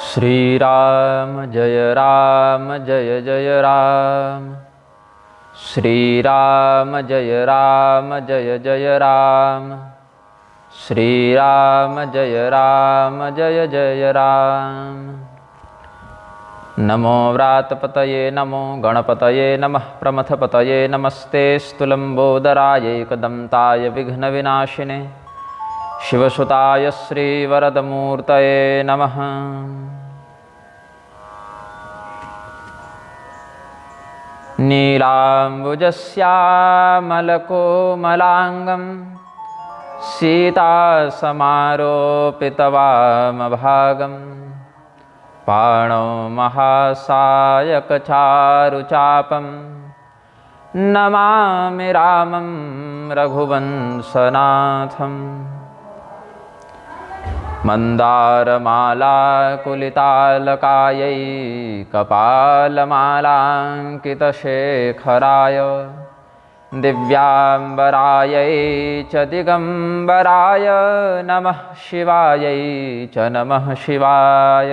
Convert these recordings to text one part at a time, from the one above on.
श्री राम जय जय राम। श्री राम जय जय राम। श्री राम जय जय राम। नमो व्रातपतये नमो गणपतये नमः प्रमथपतये नमस्ते स्तुलम्बोदराय एकदन्ताय विघ्नविनाशिने शिवसुताय श्रीवरदमूर्तये नमः। नीलाम्बुजश्यामलकोमलाङ्गं सीतासमारोपितवामभागं पाणौ महासायकचारुचापं नमामि रामं रघुवंशनाथम्। मन्दारमालाकुलितालकायै कपालमालाङ्कितशेखराय दिव्याम्बरायै च दिगम्बराय नमः शिवायै च नमः शिवाय।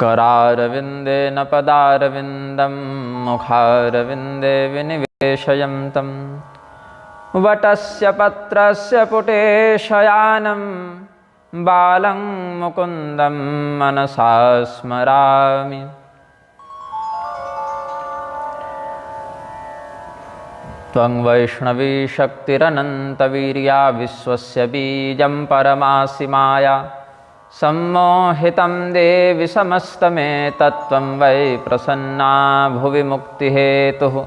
करारविन्देन पदारविन्दं मुखारविन्दे विनिवेशयन्तं वटस्य पत्रस्य पुटे शयानं बालं मुकुन्दं मनसा स्मरामि। त्वं वैष्णवी शक्तिरनन्तवीर्या विश्वस्य बीजं परमासि माया सम्मोहितं देवि समस्तमेतत्त्वं वै प्रसन्ना भुवि मुक्तिहेतुः।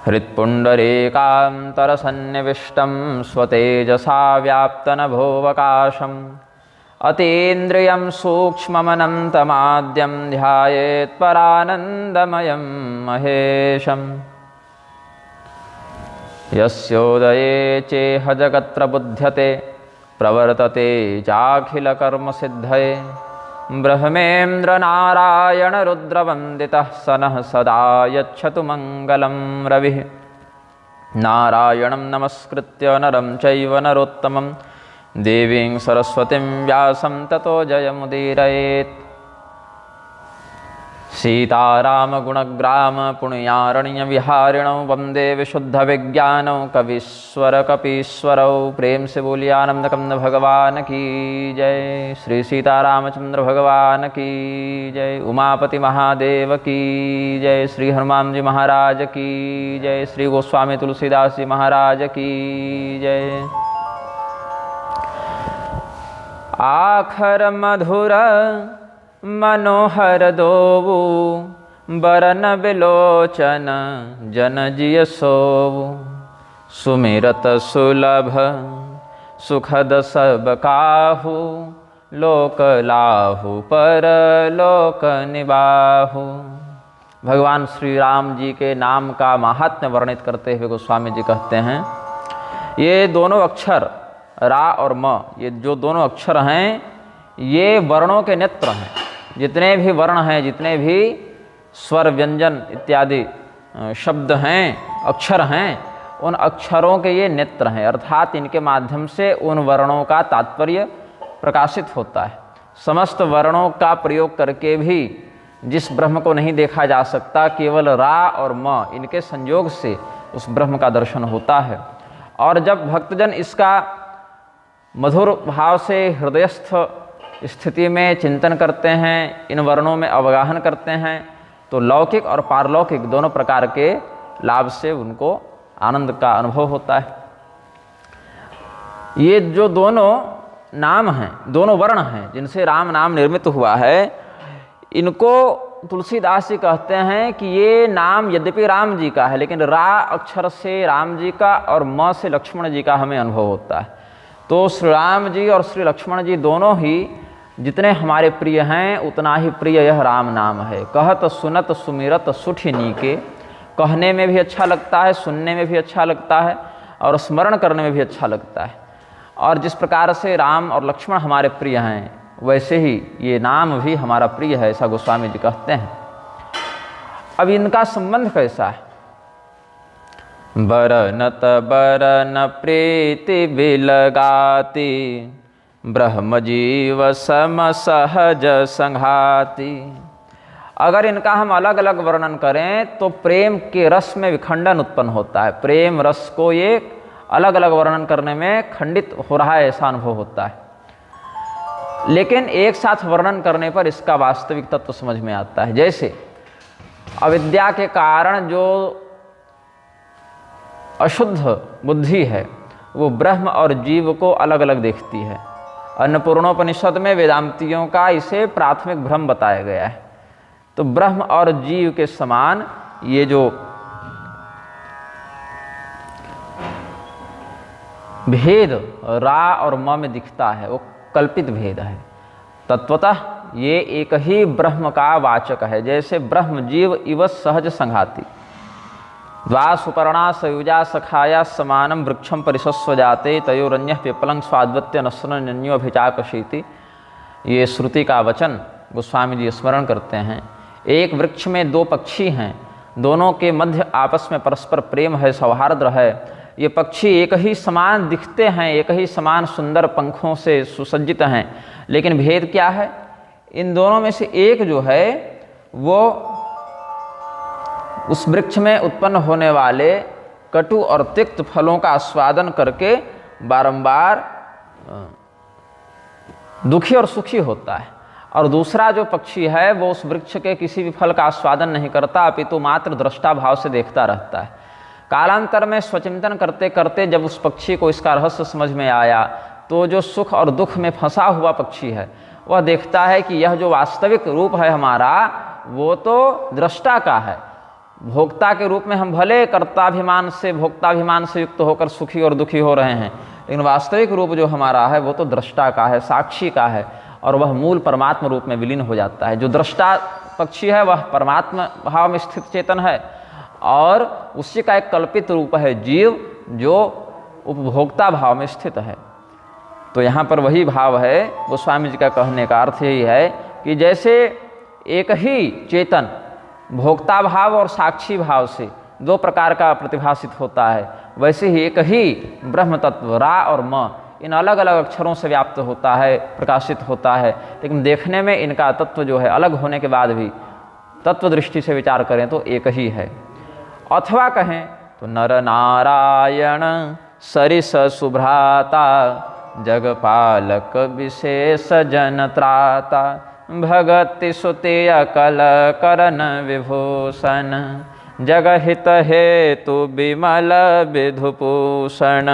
हृत्पुण्डरीकान्तरसन्निविष्टं स्वतेजसा व्याप्तनभोऽवकाशम् अतीन्द्रियं सूक्ष्ममनन्तमाद्यं ध्यायेत् परानन्दमयं महेशम्। यस्योदये चेह जगत्प्रबुध्यते प्रवर्तते चाखिलकर्मसिद्धये ब्रह्मेन्द्रनारायणरुद्रवन्दितः स नः सदा यच्छतु मङ्गलं रविः। नारायणं नमस्कृत्य नरं चैव नरोत्तमं देवीं सरस्वतीं व्यासं ततो जयमुदीरयेत्। सीतारामगुणग्राम पुण्यारण्यविहारिणौ वन्दे विशुद्धविज्ञानौ कवीश्वरकपीश्वरौ। प्रेम से बोलिए आनंदकंद भगवान की जय। श्री सीतारामचंद्र भगवान की जय। उमापति महादेव की जय। श्री हनुमान जी महाराज की जय। श्री गोस्वामी तुलसीदास जी महाराज की जय। आखर मधुर मनोहर दोवु बरन बिलोचन जन जिय सोवु। सुमिरत सुलभ सुखद सब काहू लोक लाहू पर लोक निबाहू। भगवान श्री राम जी के नाम का महात्म्य वर्णित करते हुए गोस्वामी जी कहते हैं, ये दोनों अक्षर रा और म, ये जो दोनों अक्षर हैं ये वर्णों के नेत्र हैं। जितने भी वर्ण हैं, जितने भी स्वर व्यंजन इत्यादि शब्द हैं, अक्षर हैं, उन अक्षरों के ये नेत्र हैं, अर्थात इनके माध्यम से उन वर्णों का तात्पर्य प्रकाशित होता है। समस्त वर्णों का प्रयोग करके भी जिस ब्रह्म को नहीं देखा जा सकता, केवल रा और म इनके संयोग से उस ब्रह्म का दर्शन होता है। और जब भक्तजन इसका मधुर भाव से हृदयस्थ स्थिति में चिंतन करते हैं, इन वर्णों में अवगाहन करते हैं, तो लौकिक और पारलौकिक दोनों प्रकार के लाभ से उनको आनंद का अनुभव होता है। ये जो दोनों नाम हैं, दोनों वर्ण हैं जिनसे राम नाम निर्मित हुआ है, इनको तुलसीदास जी कहते हैं कि ये नाम यद्यपि राम जी का है, लेकिन रा अक्षर से राम जी का और म से लक्ष्मण जी का हमें अनुभव होता है। तो श्री राम जी और श्री लक्ष्मण जी दोनों ही जितने हमारे प्रिय हैं, उतना ही प्रिय यह राम नाम है। कहत सुनत सुमिरत सुठि नीके, कहने में भी अच्छा लगता है, सुनने में भी अच्छा लगता है और स्मरण करने में भी अच्छा लगता है। और जिस प्रकार से राम और लक्ष्मण हमारे प्रिय हैं, वैसे ही ये नाम भी हमारा प्रिय है, ऐसा गोस्वामी जी कहते हैं। अब इनका संबंध कैसा है? बरनत बरन प्रीति बिलगाती ब्रह्म जीव सम सहज संघाति। अगर इनका हम अलग अलग वर्णन करें तो प्रेम के रस में विखंडन उत्पन्न होता है। प्रेम रस को ये अलग अलग वर्णन करने में खंडित हो रहा है ऐसा अनुभव होता है, लेकिन एक साथ वर्णन करने पर इसका वास्तविक तत्व समझ में आता है। जैसे अविद्या के कारण जो अशुद्ध बुद्धि है वो ब्रह्म और जीव को अलग अलग देखती है। अन्नपूर्णोपनिषद में वेदांतियों का इसे प्राथमिक भ्रम बताया गया है। तो ब्रह्म और जीव के समान ये जो भेद रा और म में दिखता है वो कल्पित भेद है। तत्वतः ये एक ही ब्रह्म का वाचक है। जैसे ब्रह्म जीव इव सहज संघाति, द्वा सुपर्णा सयुजा सखाया समानम वृक्षम परिशस्व जाते तयोरन्यः पिप्पलं स्वाद्वत्य नस्रन्योभिचाकशीति। ये श्रुति का वचन गोस्वामी जी स्मरण करते हैं। एक वृक्ष में दो पक्षी हैं, दोनों के मध्य आपस में परस्पर प्रेम है, सौहार्द है। ये पक्षी एक ही समान दिखते हैं, एक ही समान सुंदर पंखों से सुसज्जित हैं, लेकिन भेद क्या है? इन दोनों में से एक जो है वो उस वृक्ष में उत्पन्न होने वाले कटु और तिक्त फलों का आस्वादन करके बारंबार दुखी और सुखी होता है, और दूसरा जो पक्षी है वो उस वृक्ष के किसी भी फल का आस्वादन नहीं करता, अपितु मात्र दृष्टा भाव से देखता रहता है। कालांतर में स्वचिंतन करते करते जब उस पक्षी को इसका रहस्य समझ में आया तो जो सुख और दुख में फंसा हुआ पक्षी है वह देखता है कि यह जो वास्तविक रूप है हमारा वो तो दृष्टा का है। भोक्ता के रूप में हम भले कर्ताभिमान से भोक्ताभिमान से युक्त होकर सुखी और दुखी हो रहे हैं, लेकिन वास्तविक रूप जो हमारा है वो तो दृष्टा का है, साक्षी का है, और वह मूल परमात्मा रूप में विलीन हो जाता है। जो दृष्टा पक्षी है वह परमात्मा भाव में स्थित चेतन है, और उसी का एक कल्पित रूप है जीव जो उपभोक्ता भाव में स्थित है। तो यहाँ पर वही भाव है। गोस्वामी जी का कहने का अर्थ यही है कि जैसे एक ही चेतन भोक्ता भाव और साक्षी भाव से दो प्रकार का प्रतिभासित होता है, वैसे ही एक ही ब्रह्म तत्व रा और म इन अलग अलग अक्षरों से व्याप्त होता है, प्रकाशित होता है, लेकिन देखने में इनका तत्व जो है अलग होने के बाद भी तत्व दृष्टि से विचार करें तो एक ही है। अथवा कहें तो नर नारायण सरिस सुभ्राता जगपालक विशेष जन त्राता भगति सुते अकल करन विभूषण जगहित हेतु विमल विधुभूषण।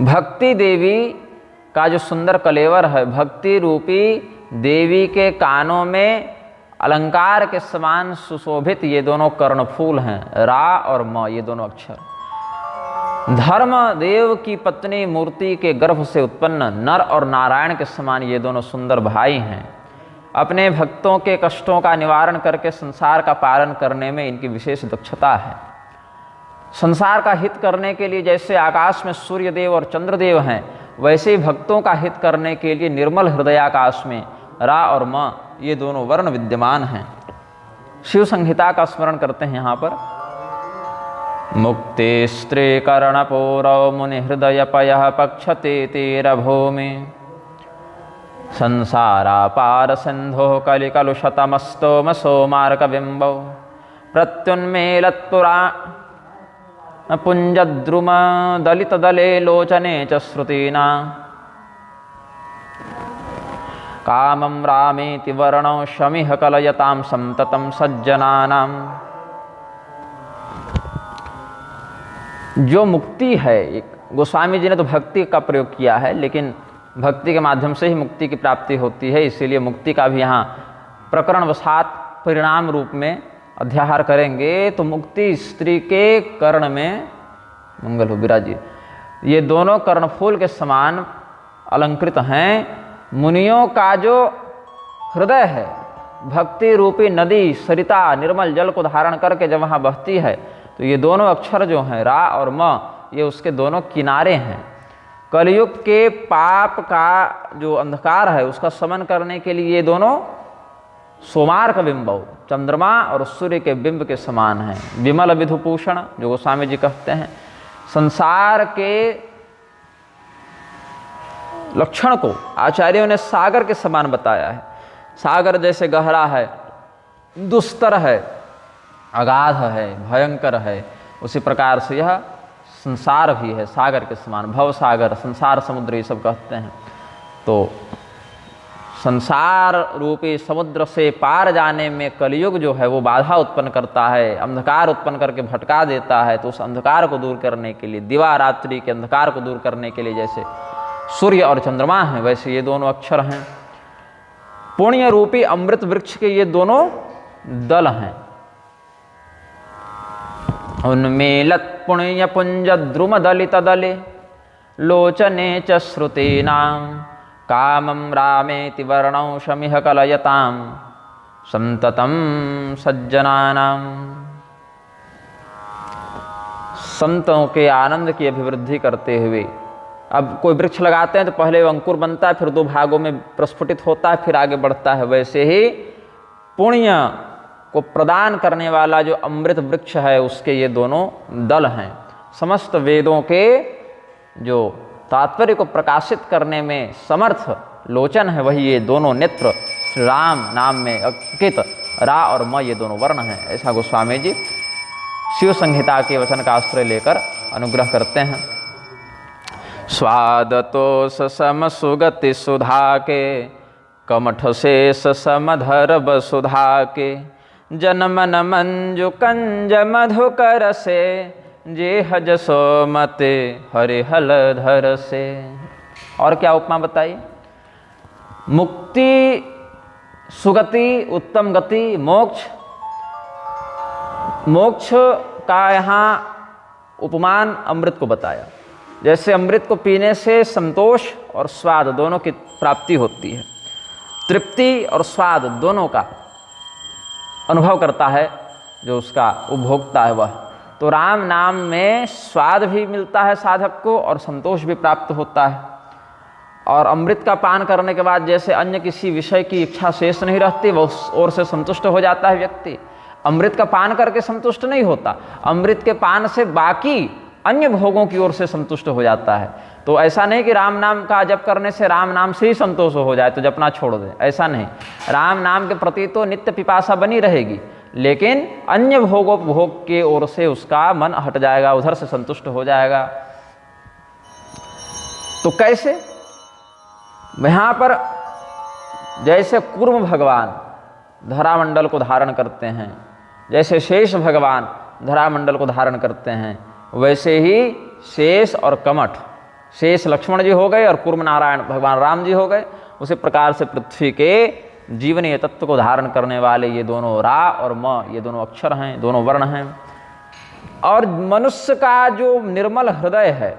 भक्ति देवी का जो सुंदर कलेवर है, भक्ति रूपी देवी के कानों में अलंकार के समान सुशोभित ये दोनों कर्णफूल हैं, रा और म, ये दोनों अक्षर। धर्म देव की पत्नी मूर्ति के गर्भ से उत्पन्न नर और नारायण के समान ये दोनों सुंदर भाई हैं। अपने भक्तों के कष्टों का निवारण करके संसार का पालन करने में इनकी विशेष दक्षता है। संसार का हित करने के लिए जैसे आकाश में सूर्य देव और चंद्रदेव हैं, वैसे ही भक्तों का हित करने के लिए निर्मल हृदयाकाश में रा और म ये दोनों वर्ण विद्यमान हैं। शिव संहिता का स्मरण करते हैं यहाँ पर। मुक्ति स्त्री कर्णपूरौ मुनि हृदय पय पक्षते तीर भूमि संसारा पार सिंधो कलिकलुषतमस्तोम सोमार्क बिंबौ प्रत्युन्मेलत्पुरा पुंजद्रुम दलित दले लोचने च श्रुतीना कामं रामेति वर्णौ शमिह कलयतां संततं सज्जनानां। जो मुक्ति है, एक गोस्वामी जी ने तो भक्ति का प्रयोग किया है, लेकिन भक्ति के माध्यम से ही मुक्ति की प्राप्ति होती है, इसीलिए मुक्ति का भी यहाँ प्रकरण वसात परिणाम रूप में अध्याहार करेंगे। तो मुक्ति स्त्री के कर्ण में मंगल हो विराजित, ये दोनों कर्णफूल के समान अलंकृत हैं। मुनियों का जो हृदय है, भक्ति रूपी नदी सरिता निर्मल जल को धारण करके जब वहाँ बहती है, तो ये दोनों अक्षर जो हैं रा और म, ये उसके दोनों किनारे हैं। कलयुग के पाप का जो अंधकार है उसका शमन करने के लिए ये दोनों सोमार्क बिंबौ, चंद्रमा और सूर्य के बिंब के समान हैं। विमल विधुभूषण, जो गोस्वामी जी कहते हैं, संसार के लक्षण को आचार्यों ने सागर के समान बताया है। सागर जैसे गहरा है, दुस्तर है, अगाध है, भयंकर है, उसी प्रकार से यह संसार भी है सागर के समान। भव सागर, संसार समुद्र ये सब कहते हैं। तो संसार रूपी समुद्र से पार जाने में कलयुग जो है वो बाधा उत्पन्न करता है, अंधकार उत्पन्न करके भटका देता है। तो उस अंधकार को दूर करने के लिए, दिवा रात्रि के अंधकार को दूर करने के लिए जैसे सूर्य और चंद्रमा हैं, वैसे ये दोनों अक्षर हैं। पुण्य रूपी अमृत वृक्ष के ये दोनों दल हैं। उन्मीलत पुण्य पुंज द्रुम दलित दले लोचने च श्रुतीनां कामं रामेति वर्णौ शमिह कलयतां संततं सज्जनानां। संतों के आनंद की अभिवृद्धि करते हुए, अब कोई वृक्ष लगाते हैं तो पहले वो अंकुर बनता है, फिर 2 भागों में प्रस्फुटित होता है, फिर आगे बढ़ता है। वैसे ही पुण्य को प्रदान करने वाला जो अमृत वृक्ष है उसके ये दोनों दल हैं। समस्त वेदों के जो तात्पर्य को प्रकाशित करने में समर्थ लोचन है, वही ये दोनों नेत्र श्री राम नाम में अंकित रा और म ये दोनों वर्ण हैं। ऐसा गोस्वामी जी शिव संहिता के वचन का आश्रय लेकर अनुग्रह करते हैं। स्वादतोष सम सुगति सुधा के कमठ शेष समधर वसुधा के जनमन मंजु कंज मधुकर से जेह जसो मते हरिहल धर से। और क्या उपमा बताई? मुक्ति, सुगति, उत्तम गति, मोक्ष। मोक्ष का यहाँ उपमान अमृत को बताया। जैसे अमृत को पीने से संतोष और स्वाद दोनों की प्राप्ति होती है, तृप्ति और स्वाद दोनों का अनुभव करता है जो उसका उपभोक्ता है वह। तो राम नाम में स्वाद भी मिलता है साधक को और संतोष भी प्राप्त होता है। और अमृत का पान करने के बाद जैसे अन्य किसी विषय की इच्छा शेष नहीं रहती, वह उस ओर से संतुष्ट हो जाता है व्यक्ति। अमृत का पान करके संतुष्ट नहीं होता, अमृत के पान से बाकी अन्य भोगों की ओर से संतुष्ट हो जाता है। तो ऐसा नहीं कि राम नाम का जप करने से राम नाम से ही संतोष हो जाए तो जपना छोड़ दे, ऐसा नहीं। राम नाम के प्रति तो नित्य पिपासा बनी रहेगी, लेकिन अन्य भोग के ओर से उसका मन हट जाएगा, उधर से संतुष्ट हो जाएगा। तो कैसे? यहाँ पर जैसे कूर्म भगवान धरामंडल को धारण करते हैं, जैसे शेष भगवान धरामंडल को धारण करते हैं, वैसे ही शेष और कमठ, शेष लक्ष्मण जी हो गए और कूर्म नारायण भगवान राम जी हो गए। उसी प्रकार से पृथ्वी के जीवनीय तत्व को धारण करने वाले ये दोनों रा और म ये दोनों अक्षर हैं, दोनों वर्ण हैं। और मनुष्य का जो निर्मल हृदय है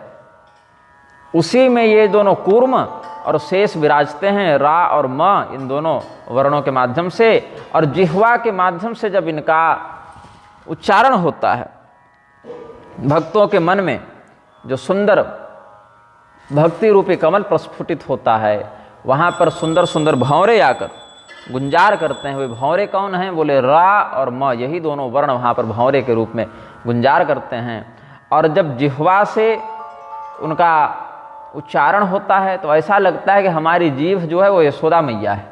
उसी में ये दोनों कूर्म और शेष विराजते हैं, रा और म इन दोनों वर्णों के माध्यम से। और जिह्वा के माध्यम से जब इनका उच्चारण होता है, भक्तों के मन में जो सुंदर भक्ति रूपी कमल प्रस्फुटित होता है, वहाँ पर सुंदर सुंदर भंवरे आकर गुंजार करते हैं। वे भंवरे कौन हैं? बोले रा और म, यही दोनों वर्ण वहाँ पर भंवरे के रूप में गुंजार करते हैं। और जब जिह्वा से उनका उच्चारण होता है तो ऐसा लगता है कि हमारी जीभ जो है वो यशोदा मैया है।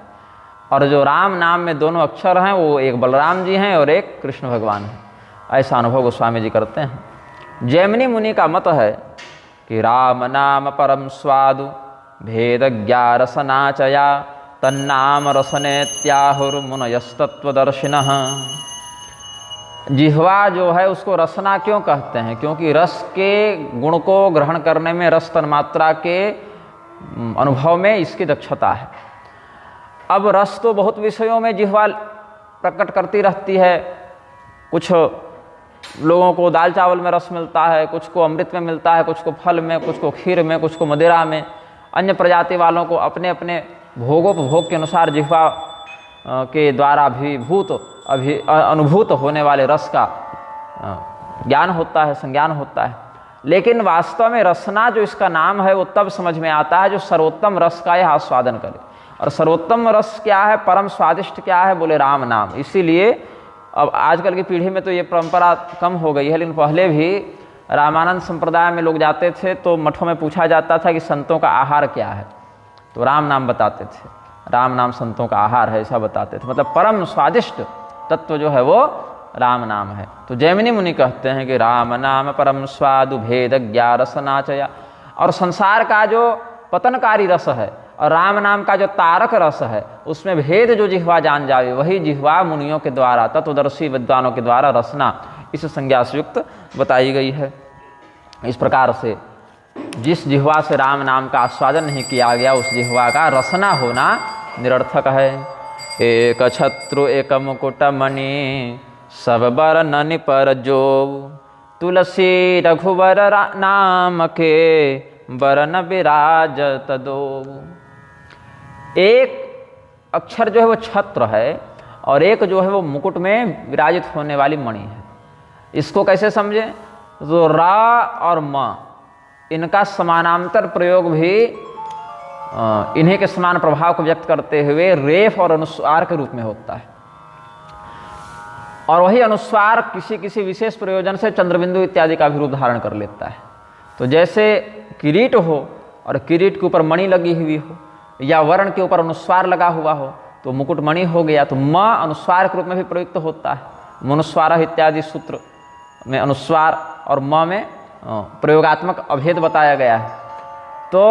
और जो राम नाम में दोनों अक्षर हैं वो एक बलराम जी हैं और एक कृष्ण भगवान हैं। ऐसा अनुभव गोस्वामी जी करते हैं। जैमिनी मुनि का मत है कि राम नाम परम स्वादु भेद ज्ञारसनाचया तन्नाम रसनेत्याहुर्मुनयस्तत्वदर्शिनः। जिह्वा जो है उसको रसना क्यों कहते हैं? क्योंकि रस के गुण को ग्रहण करने में, रस तन्मात्रा के अनुभव में इसकी दक्षता है। अब रस तो बहुत विषयों में जिह्वा प्रकट करती रहती है। कुछ लोगों को दाल चावल में रस मिलता है, कुछ को अमृत में मिलता है, कुछ को फल में, कुछ को खीर में, कुछ को मदिरा में। अन्य प्रजाति वालों को अपने अपने भोगोपभोग के अनुसार जिह्वा के द्वारा अनुभूत होने वाले रस का ज्ञान होता है, संज्ञान होता है। लेकिन वास्तव में रसना जो इसका नाम है वो तब समझ में आता है जो सर्वोत्तम रस का यह आस्वादन करे। और सर्वोत्तम रस क्या है, परम स्वादिष्ट क्या है? बोले राम नाम। इसीलिए अब आजकल की पीढ़ी में तो ये परंपरा कम हो गई है, लेकिन पहले भी रामानंद संप्रदाय में लोग जाते थे तो मठों में पूछा जाता था कि संतों का आहार क्या है। तो राम नाम बताते थे, राम नाम संतों का आहार है ऐसा बताते थे। मतलब परम स्वादिष्ट तत्व जो है वो राम नाम है। तो जैमिनी मुनि कहते हैं कि राम नाम परम स्वादु भेद ज्ञा रसनाचया। और संसार का जो पतनकारी रस है और राम नाम का जो तारक रस है उसमें भेद जो जिह्वा जान जावे वही जिह्वा मुनियों के द्वारा तत्वदर्शी विद्वानों के द्वारा रसना इस संज्ञा से युक्त बताई गई है। इस प्रकार से जिस जिह्वा से राम नाम का आस्वादन नहीं किया गया उस जिह्वा का रसना होना निरर्थक है। एक छत्रु एक मुकुट मणि सब बरन पर जो तुलसी रघुवर नाम के बरन विराजत दो। एक अक्षर जो है वो छत्र है और एक जो है वो मुकुट में विराजित होने वाली मणि है। इसको कैसे समझें? तो रा और म इनका समानांतर प्रयोग भी इन्हीं के समान प्रभाव को व्यक्त करते हुए रेफ और अनुस्वार के रूप में होता है। और वही अनुस्वार किसी किसी विशेष प्रयोजन से चंद्रबिंदु इत्यादि का भी रूप धारण कर लेता है। तो जैसे किरीट हो और किरीट के ऊपर मणि लगी हुई हो या वर्ण के ऊपर अनुस्वार लगा हुआ हो तो मुकुट मणि हो गया। तो म अनुस्वार के रूप में भी प्रयुक्त होता है। मनुस्वार इत्यादि सूत्र में अनुस्वार और म में प्रयोगात्मक अभेद बताया गया है। तो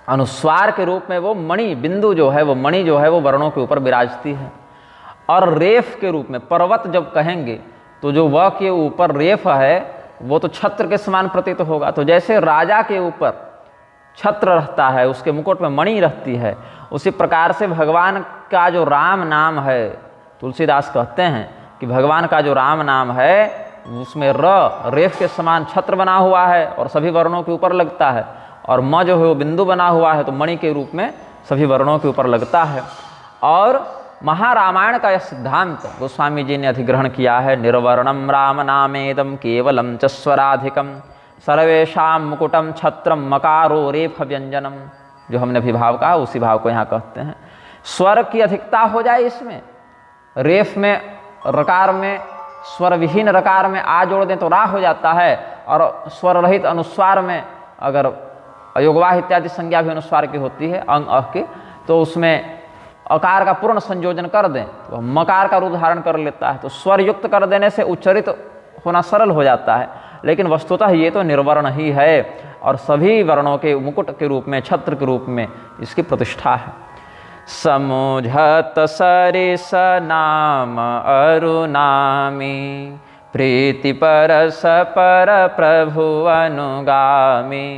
अनुस्वार के रूप में वो मणि बिंदु जो है वो मणि जो है वो वर्णों के ऊपर विराजती है। और रेफ के रूप में पर्वत जब कहेंगे तो जो व के ऊपर रेफ है वो तो छत्र के समान प्रतीत होगा। तो जैसे राजा के ऊपर छत्र रहता है उसके मुकुट में मणि रहती है उसी प्रकार से भगवान का जो राम नाम है तुलसीदास कहते हैं कि भगवान का जो राम नाम है उसमें रेफ के समान छत्र बना हुआ है और सभी वर्णों के ऊपर लगता है और म जो है वो बिंदु बना हुआ है तो मणि के रूप में सभी वर्णों के ऊपर लगता है। और महारामायण का यह सिद्धांत गोस्वामी जी ने अधिग्रहण किया है। निर्वर्णम राम नामेदम केवलम च स्वराधिकम सर्वेषां मुकुटम छत्रम मकारो रेफ व्यंजनम। जो हमने अभी भाव कहा उसी भाव को यहाँ कहते हैं। स्वर की अधिकता हो जाए इसमें, रेफ में रकार में स्वर विहीन रकार में आ जोड़ दें तो रा हो जाता है और स्वर रहित अनुस्वार में अगर अयोगवाह इत्यादि संज्ञा भी अनुस्वार की होती है अंग अह की तो उसमें अकार का पूर्ण संयोजन कर दें तो मकार का रूप धारण कर लेता है। तो स्वर युक्त कर देने से उच्चरित होना सरल हो जाता है। लेकिन वस्तुतः ये तो निर्वर्ण ही है और सभी वर्णों के मुकुट के रूप में छत्र के रूप में इसकी प्रतिष्ठा है। समुझत सरिस नाम अरुनामी प्रीति परस पर प्रभु अनुगामी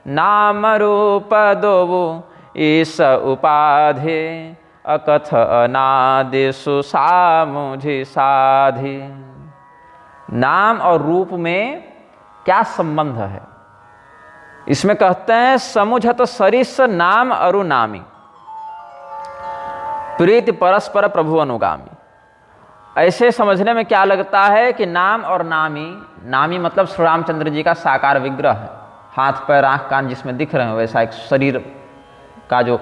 नाम रूप दोवु ईस उपाधि अकथ अनादि सुसामुझि साधि। नाम और रूप में क्या संबंध है? इसमें कहते हैं समुझत सरिस नाम अरुनामी प्रीति परस्पर प्रभु अनुगामी। ऐसे समझने में क्या लगता है कि नाम और नामी, नामी मतलब श्री रामचंद्र जी का साकार विग्रह है, हाथ पैर आँख कान जिसमें दिख रहे हैं वैसा एक शरीर का जो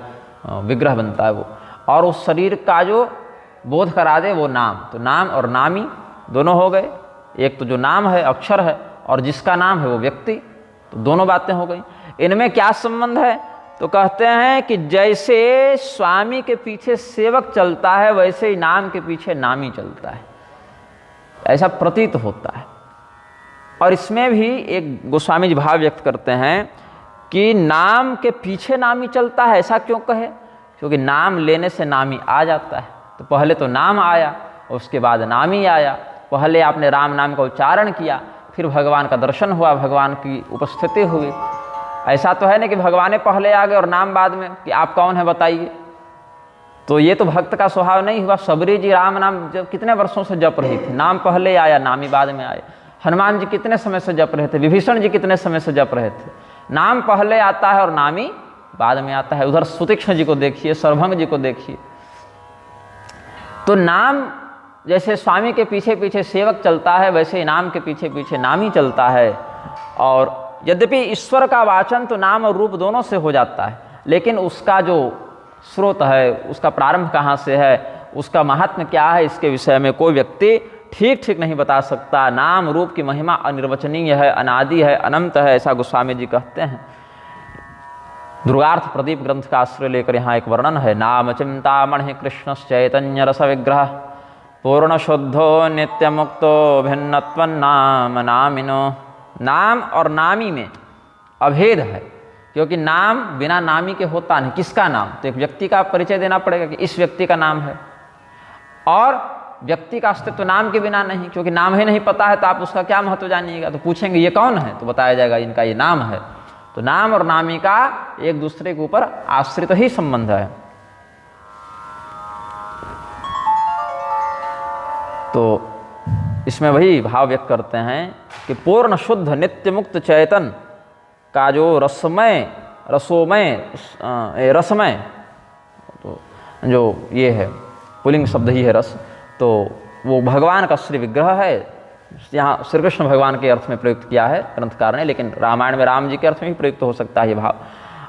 विग्रह बनता है वो, और उस शरीर का जो बोध करा दे वो नाम। तो नाम और नामी दोनों हो गए। एक तो जो नाम है अक्षर है और जिसका नाम है वो व्यक्ति, तो दोनों बातें हो गई। इनमें क्या संबंध है? तो कहते हैं कि जैसे स्वामी के पीछे सेवक चलता है वैसे ही नाम के पीछे नामी चलता है, ऐसा प्रतीत होता है। और इसमें भी एक गोस्वामी जी भाव व्यक्त करते हैं कि नाम के पीछे नामी चलता है। ऐसा क्यों कहे? क्योंकि नाम लेने से नामी आ जाता है। तो पहले तो नाम आया उसके बाद नामी आया। पहले आपने राम नाम का उच्चारण किया फिर भगवान का दर्शन हुआ, भगवान की उपस्थिति हुई। ऐसा तो है नहीं कि भगवान पहले आ गए और नाम बाद में कि आप कौन है बताइए। तो ये तो भक्त का स्वभाव नहीं हुआ। सबरी जी राम नाम जब कितने वर्षों से जप रही थी, नाम पहले आया नामी बाद में आए। हनुमान जी कितने समय से जप रहे थे, विभीषण जी कितने समय से जप रहे थे। नाम पहले आता है और नामी बाद में आता है। उधर सुतीक्ष्ण जी को देखिए, सर्वभंग जी को देखिए। तो नाम जैसे स्वामी के पीछे पीछे सेवक चलता है वैसे ही नाम के पीछे पीछे नामी चलता है। और यद्यपि ईश्वर का वाचन तो नाम और रूप दोनों से हो जाता है, लेकिन उसका जो स्रोत है, उसका प्रारंभ कहाँ से है, उसका महात्म्य क्या है, इसके विषय में कोई व्यक्ति ठीक नहीं बता सकता। नाम रूप की महिमा अनिर्वचनीय है, अनादि है, अनंत है, ऐसा गोस्वामी जी कहते हैं। दुर्गार्थ प्रदीप ग्रंथ का आश्रय लेकर यहाँ एक वर्णन है। नाम चिंतामणि कृष्ण चैतन्य रस विग्रह पूर्ण शुद्धो नित्य मुक्तो भिन्नत्वन्नाम नामिनो। नाम और नामी में अभेद है, क्योंकि नाम बिना नामी के होता नहीं। किसका नाम? तो एक व्यक्ति का परिचय देना पड़ेगा कि इस व्यक्ति का नाम है, और व्यक्ति का अस्तित्व नाम के बिना नहीं, क्योंकि नाम ही नहीं पता है तो आप उसका क्या महत्व जानिएगा। तो पूछेंगे ये कौन है, तो बताया जाएगा इनका ये नाम है। तो नाम और नामी का एक दूसरे के ऊपर आश्रित ही संबंध है। तो इसमें वही भाव व्यक्त करते हैं कि पूर्ण शुद्ध नित्य मुक्त चैतन का जो रसमय तो जो ये है पुलिंग शब्द ही है रस, तो वो भगवान का श्री विग्रह है। यहाँ श्री कृष्ण भगवान के अर्थ में प्रयुक्त किया है ग्रंथकार ने, लेकिन रामायण में राम जी के अर्थ में भी प्रयुक्त हो सकता है ये भाव।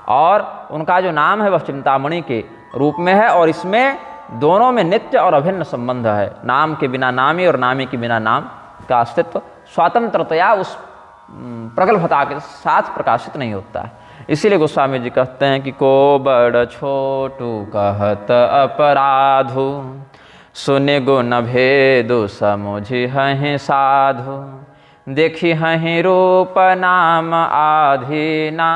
और उनका जो नाम है वह चिंतामणि के रूप में है, और इसमें दोनों में नित्य और अभिन्न संबंध है। नाम के बिना नामी और नामी के बिना नाम का अस्तित्व स्वतंत्रतया उस प्रगल्भता के साथ प्रकाशित नहीं होता है। इसीलिए गोस्वामी जी कहते हैं कि को बड़ छोटू कहत अपराधु सुनि गुण भेदु समुझि हहि साधु देखी हहि रूप नाम आधीना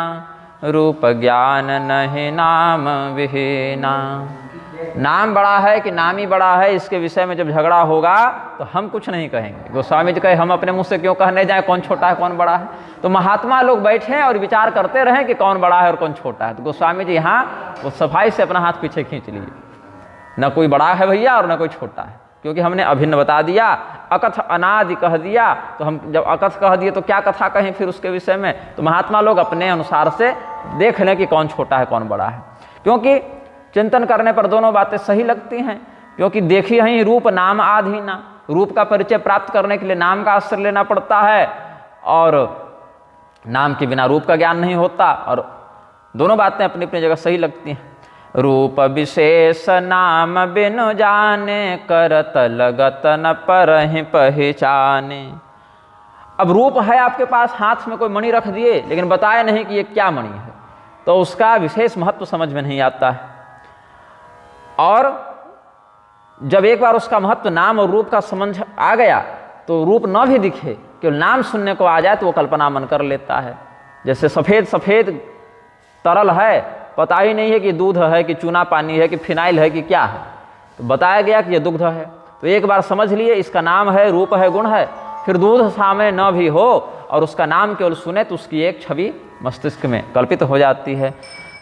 रूप ज्ञान नहीं नाम विहीना। नाम बड़ा है कि नामी बड़ा है, इसके विषय में जब झगड़ा होगा तो हम कुछ नहीं कहेंगे। गोस्वामी जी कहे हम अपने मुंह से क्यों कहने जाएं कौन छोटा है कौन बड़ा है। तो महात्मा लोग बैठे हैं और विचार करते रहें कि कौन बड़ा है और कौन छोटा है। तो गोस्वामी जी यहाँ वो सफाई से अपना हाथ पीछे खींच लिए, न कोई बड़ा है भैया और न कोई छोटा है, क्योंकि हमने अभिन्न बता दिया, अकथ अनादि कह दिया। तो हम जब अकथ कह दिए तो क्या कथा कहें फिर उसके विषय में। तो महात्मा लोग अपने अनुसार से देख लें कि कौन छोटा है कौन बड़ा है, क्योंकि चिंतन करने पर दोनों बातें सही लगती हैं। क्योंकि देखिए ही रूप नाम आधीना, रूप का परिचय प्राप्त करने के लिए नाम का आश्रय लेना पड़ता है, और नाम के बिना रूप का ज्ञान नहीं होता। और दोनों बातें अपनी अपनी जगह सही लगती हैं। रूप विशेष नाम बिनु जाने करत लगत न परहि पहचाने। अब रूप है आपके पास, हाथ में कोई मणि रख दिए लेकिन बताया नहीं कि ये क्या मणि है, तो उसका विशेष महत्व समझ में नहीं आता है। और जब एक बार उसका महत्व नाम और रूप का समझ आ गया तो रूप न भी दिखे, केवल नाम सुनने को आ जाए तो वो कल्पना मन कर लेता है। जैसे सफ़ेद सफ़ेद तरल है, पता ही नहीं है कि दूध है कि चूना पानी है कि फिनाइल है कि क्या है, तो बताया गया कि ये दुग्ध है। तो एक बार समझ लिए इसका नाम है, रूप है, गुण है, फिर दूध सामने न भी हो और उसका नाम केवल सुने तो उसकी एक छवि मस्तिष्क में कल्पित हो जाती है।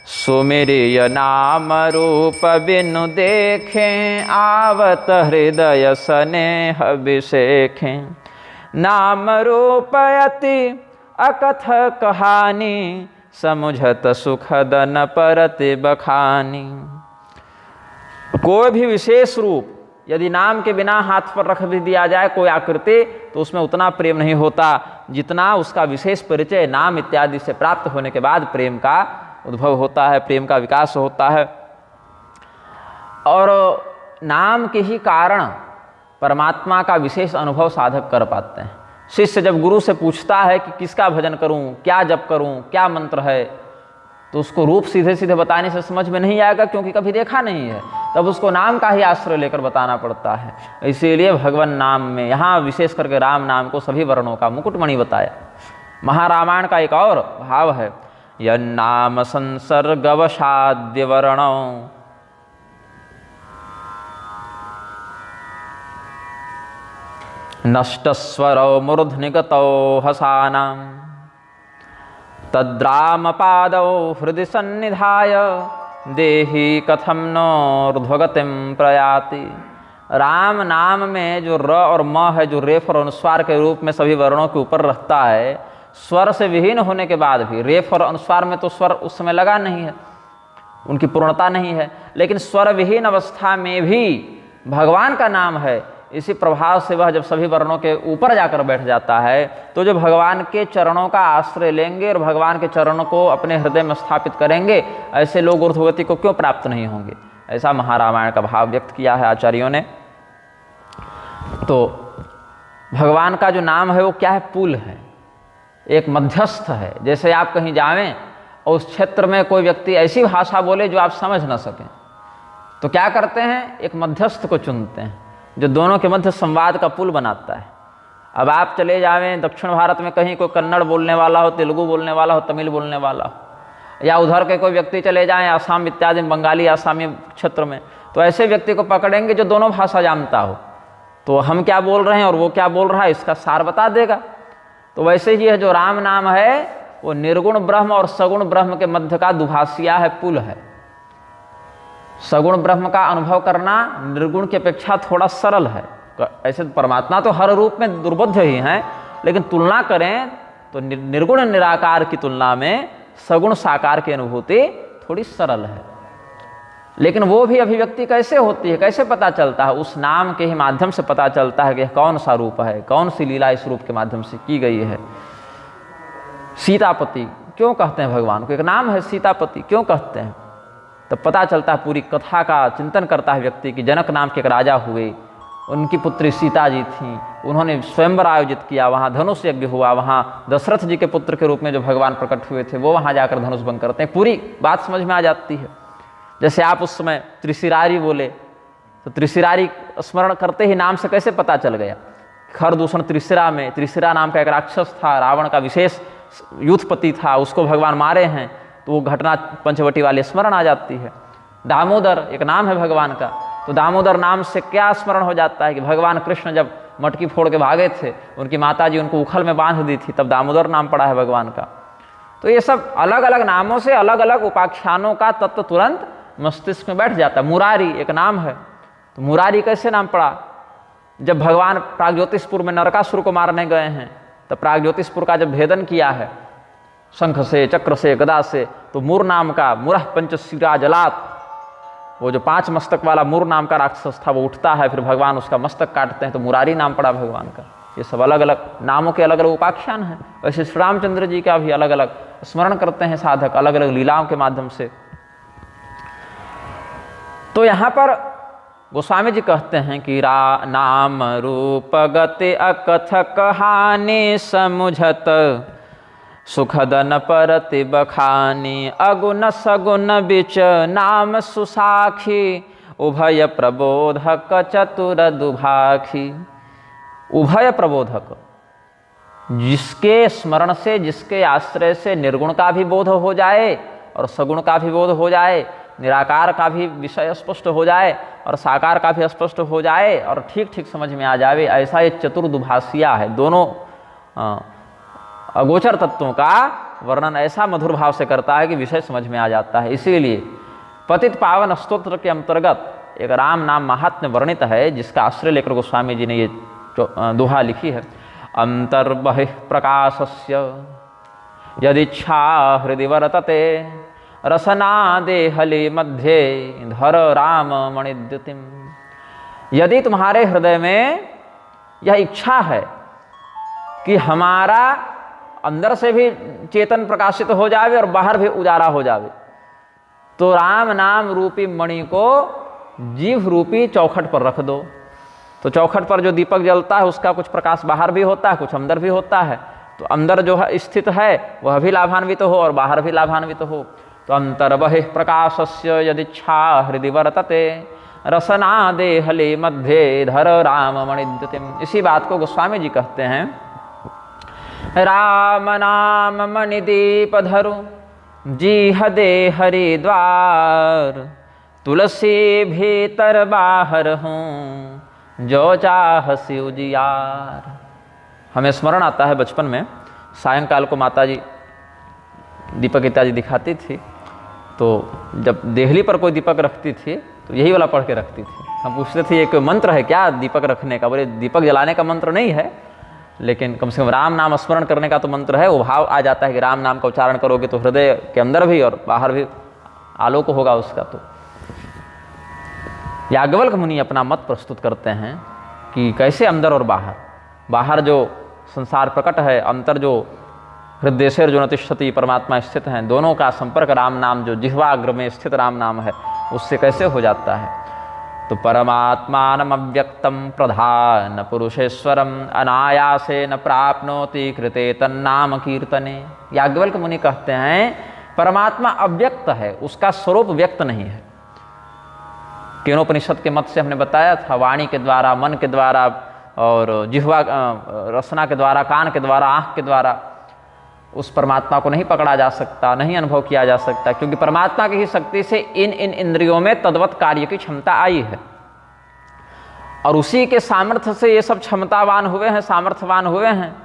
सुमिरिय नाम रूप बिनु देखें आवत हृदय स्नेह अभिषेखें। नाम रूप अति अकथ कहानी समुझत सुखद न परति बखानी। कोई भी विशेष रूप यदि नाम के बिना हाथ पर रख भी दिया जाए कोई आकृति, तो उसमें उतना प्रेम नहीं होता जितना उसका विशेष परिचय नाम इत्यादि से प्राप्त होने के बाद प्रेम का उद्भव होता है, प्रेम का विकास होता है। और नाम के ही कारण परमात्मा का विशेष अनुभव साधक कर पाते हैं। शिष्य जब गुरु से पूछता है कि किसका भजन करूं, क्या जप करूं, क्या मंत्र है, तो उसको रूप सीधे सीधे बताने से समझ में नहीं आएगा, क्योंकि कभी देखा नहीं है। तब उसको नाम का ही आश्रय लेकर बताना पड़ता है। इसीलिए भगवान नाम में यहाँ विशेष करके राम नाम को सभी वर्णों का मुकुटमणि बताया। महारामायण का एक और भाव है, यन्नाम संसर्गवशाद्य वर्णौ नष्टस्वरौ मूर्ध्निगतौ हसानां तद्राम पादौ हृदि सन्निधाय देहि कथम नोर्ध्वगतिम प्रयाति। राम नाम में जो र और म है, जो रेफ और अनुस्वार के रूप में सभी वर्णों के ऊपर रहता है, स्वर से विहीन होने के बाद भी, रेफ और अनुस्वार में तो स्वर उस समय लगा नहीं है, उनकी पूर्णता नहीं है, लेकिन स्वर विहीन अवस्था में भी भगवान का नाम है। इसी प्रभाव से वह जब सभी वर्णों के ऊपर जाकर बैठ जाता है, तो जो भगवान के चरणों का आश्रय लेंगे और भगवान के चरणों को अपने हृदय में स्थापित करेंगे, ऐसे लोग ऊर्ध्वगति को क्यों प्राप्त नहीं होंगे। ऐसा महारामायण का भाव व्यक्त किया है आचार्यों ने। तो भगवान का जो नाम है वो क्या है, पुल है, एक मध्यस्थ है। जैसे आप कहीं जावें और उस क्षेत्र में कोई व्यक्ति ऐसी भाषा बोले जो आप समझ ना सकें, तो क्या करते हैं, एक मध्यस्थ को चुनते हैं जो दोनों के मध्य संवाद का पुल बनाता है। अब आप चले जावें दक्षिण भारत में कहीं कोई कन्नड़ बोलने वाला हो, तेलुगु बोलने वाला हो, तमिल बोलने वाला हो, या उधर के कोई व्यक्ति चले जाएं आसाम इत्यादि बंगाली आसामी क्षेत्र में, तो ऐसे व्यक्ति को पकड़ेंगे जो दोनों भाषा जानता हो, तो हम क्या बोल रहे हैं और वो क्या बोल रहा है इसका सार बता देगा। तो वैसे ही है जो राम नाम है वो निर्गुण ब्रह्म और सगुण ब्रह्म के मध्य का दुभाषिया है, पुल है। सगुण ब्रह्म का अनुभव करना निर्गुण की अपेक्षा थोड़ा सरल है। ऐसे परमात्मा तो हर रूप में दुर्बोध्य ही हैं, लेकिन तुलना करें तो निर्गुण निराकार की तुलना में सगुण साकार की अनुभूति थोड़ी सरल है। लेकिन वो भी अभिव्यक्ति कैसे होती है, कैसे पता चलता है, उस नाम के ही माध्यम से पता चलता है कि कौन सा रूप है, कौन सी लीला इस रूप के माध्यम से की गई है। सीतापति क्यों कहते हैं भगवान को, एक नाम है सीतापति क्यों कहते हैं, तब पता चलता है। पूरी कथा का चिंतन करता है व्यक्ति कि जनक नाम के एक राजा हुए, उनकी पुत्री सीता जी थी, उन्होंने स्वयंवर आयोजित किया, वहाँ धनुष यज्ञ हुआ, वहाँ दशरथ जी के पुत्र के रूप में जो भगवान प्रकट हुए थे वो वहाँ जाकर धनुष भंग करते हैं, पूरी बात समझ में आ जाती है। जैसे आप उस समय त्रिशिरारी बोले तो त्रिशिरारी स्मरण करते ही नाम से कैसे पता चल गया। खरदूषण त्रिशिरा में त्रिशिरा नाम का एक राक्षस था, रावण का विशेष यूथपति था, उसको भगवान मारे हैं, तो वो घटना पंचवटी वाले स्मरण आ जाती है। दामोदर एक नाम है भगवान का, तो दामोदर नाम से क्या स्मरण हो जाता है कि भगवान कृष्ण जब मटकी फोड़ के भागे थे, उनकी माता जी उनको उखल में बांध दी थी, तब दामोदर नाम पड़ा है भगवान का। तो ये सब अलग अलग नामों से अलग अलग उपाख्यानों का तत्व तुरंत मस्तिष्क में बैठ जाता है। मुरारी एक नाम है, तो मुरारी कैसे नाम पड़ा, जब भगवान प्रागज्योतिषपुर में नरकासुर को मारने गए हैं, तब प्रागज्योतिषपुर का जब भेदन किया है शंख से, चक्र से, गदा से, तो मूर नाम का मुरह पंचशिरा जलात, वो जो 5 मस्तक वाला मूर नाम का राक्षस था वो उठता है, फिर भगवान उसका मस्तक काटते हैं, तो मुरारी नाम पड़ा भगवान का। ये सब अलग अलग नामों के अलग अलग उपाख्यान हैं। वैसे श्री रामचंद्र जी का भी अलग अलग स्मरण करते हैं साधक, अलग अलग लीलाओं के माध्यम से। तो यहाँ पर गोस्वामी जी कहते हैं कि नाम रूप गति अकथ कहानी समुझत सुखदन परति बखानी अगुण सगुण बिच नाम सुसाखी उभय प्रबोधक चतुर दुभाखी। उभय प्रबोधक, जिसके स्मरण से, जिसके आश्रय से निर्गुण का भी बोध हो जाए और सगुण का भी बोध हो जाए, निराकार का भी विषय स्पष्ट हो जाए और साकार का भी स्पष्ट हो जाए और ठीक ठीक समझ में आ जाए, ऐसा ये चतुर्दुभाषिया है। दोनों अगोचर तत्वों का वर्णन ऐसा मधुर भाव से करता है कि विषय समझ में आ जाता है। इसीलिए पतित पावन स्तोत्र के अंतर्गत एक राम नाम महात्म्य वर्णित है, जिसका आश्रय लेकर गोस्वामी जी ने ये दोहा लिखी है। अंतर्बहिः प्रकाशस्य यदिच्छा हृदि वर्तते रसना देहले मध्य धर राम मणिद्युतिम। यदि तुम्हारे हृदय में यह इच्छा है कि हमारा अंदर से भी चेतन प्रकाशित हो जावे और बाहर भी उजाला हो जावे, तो राम नाम रूपी मणि को जीव रूपी चौखट पर रख दो। तो चौखट पर जो दीपक जलता है उसका कुछ प्रकाश बाहर भी होता है, कुछ अंदर भी होता है। तो अंदर जो है स्थित है वह भी लाभान्वित हो और बाहर भी लाभान्वित हो। तो अंतर्बहिः प्रकाशस्य यदिच्छा हृदि वर्तते रसना देहले मध्य धर राम मणिद्युतिम। इसी बात को गोस्वामी जी कहते हैं, राम नाम मणिदीप धरु जीह दे हरिद्वार तुलसी भीतर बाहर हूँ जो चाहसी उजियार। हमें स्मरण आता है बचपन में सायंकाल को माता जी दीपक इत्यादि दिखाती थी, तो जब देहली पर कोई दीपक रखती थी तो यही वाला पढ़ के रखती थी। हम पूछते थे एक मंत्र है क्या दीपक रखने का, बोले दीपक जलाने का मंत्र नहीं है, लेकिन कम से कम राम नाम स्मरण करने का तो मंत्र है। वो भाव आ जाता है कि राम नाम का उच्चारण करोगे तो हृदय के अंदर भी और बाहर भी आलोक होगा उसका। तो याज्ञवल्क्य मुनि अपना मत प्रस्तुत करते हैं कि कैसे अंदर और बाहर, बाहर जो संसार प्रकट है, अंतर जो हृदयेश्वर जो नतिष्ठति परमात्मा स्थित हैं, दोनों का संपर्क राम नाम जो जिह्वाग्र में स्थित राम नाम है उससे कैसे हो जाता है। तो परमात्मानम अव्यक्तम प्रधान पुरुषेश्वरम अनायासे न प्राप्नोति कृते तन्नाम कीर्तने। याज्ञवल्क्य मुनि कहते हैं परमात्मा अव्यक्त है, उसका स्वरूप व्यक्त नहीं है। केनोपनिषद के मत से हमने बताया था, वाणी के द्वारा, मन के द्वारा और जिह्वा रसना के द्वारा, कान के द्वारा, आँख के द्वारा उस परमात्मा को नहीं पकड़ा जा सकता, नहीं अनुभव किया जा सकता, क्योंकि परमात्मा की ही शक्ति से इन इंद्रियों में तद्वत कार्य की क्षमता आई है और उसी के सामर्थ्य से ये सब क्षमतावान हुए हैं, सामर्थ्यवान हुए हैं।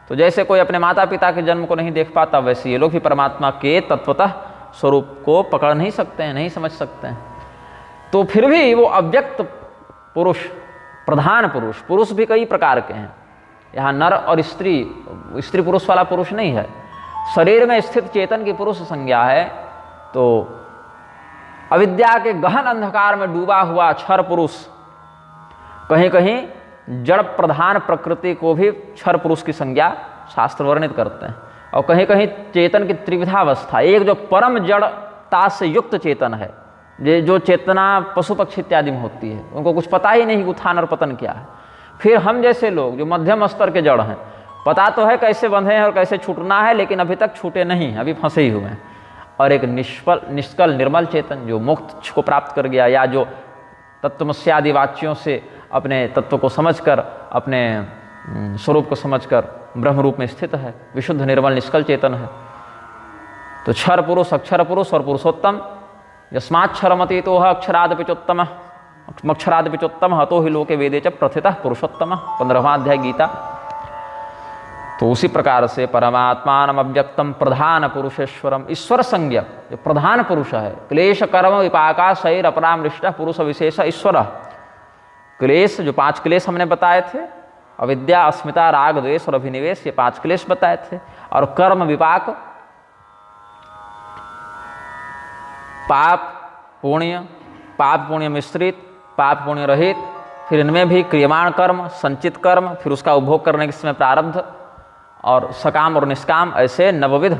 तो जैसे कोई अपने माता पिता के जन्म को नहीं देख पाता, वैसे ये लोग भी परमात्मा के तत्वतः स्वरूप को पकड़ नहीं सकते हैं, नहीं समझ सकते हैं। तो फिर भी वो अव्यक्त पुरुष, प्रधान पुरुष, पुरुष भी कई प्रकार के हैं। यहाँ नर और स्त्री, स्त्री पुरुष वाला पुरुष नहीं है, शरीर में स्थित चेतन की पुरुष संज्ञा है। तो अविद्या के गहन अंधकार में डूबा हुआ क्षर पुरुष, कहीं कहीं जड़ प्रधान प्रकृति को भी क्षर पुरुष की संज्ञा शास्त्र वर्णित करते हैं, और कहीं कहीं चेतन की त्रिविधावस्था, एक जो परम जड़ता से युक्त चेतन है, जो चेतना पशु पक्षी इत्यादि में होती है, उनको कुछ पता ही नहीं उत्थान और पतन क्या है। फिर हम जैसे लोग जो मध्यम स्तर के जड़ हैं, पता तो है कैसे बंधे हैं और कैसे छूटना है, लेकिन अभी तक छूटे नहीं हैं, अभी फंसे ही हुए हैं। और एक निष्कल निर्मल चेतन जो मोक्ष को प्राप्त कर गया, या जो तत्वमस्यादि वाच्यों से अपने तत्व को समझकर, अपने स्वरूप को समझकर ब्रह्म रूप में स्थित है, विशुद्ध निर्मल निष्कल चेतन है। तो क्षर पुरुष, अक्षर पुरुष और पुरुषोत्तम, यस्माक्षरमतीतो अक्षरादपि चोत्तम, अक्षरादपि चोत्तम हतो हि लोके वेदे च प्रथितः पुरुषोत्तम, 15वां अध्याय गीता। तो उसी प्रकार से परमात्मानम अव्यक्तम प्रधान पुरुषेश्वरम, ईश्वर संज्ञ जो प्रधान पुरुष है, क्लेश कर्म विपाका शैर अपरामृष्ट पुरुष विशेष ईश्वर। क्लेश, जो 5 क्लेश हमने बताए थे, अविद्या, अस्मिता, राग, द्वेष और अभिनिवेश, ये 5 क्लेश बताए थे। और कर्म विपाक, पाप पुण्य, पाप पुण्य मिश्रित, पाप पुण्य रहित, फिर इनमें भी क्रियमाण कर्म, संचित कर्म, फिर उसका उपभोग करने के समय प्रारब्ध, और सकाम और निष्काम, ऐसे नवविध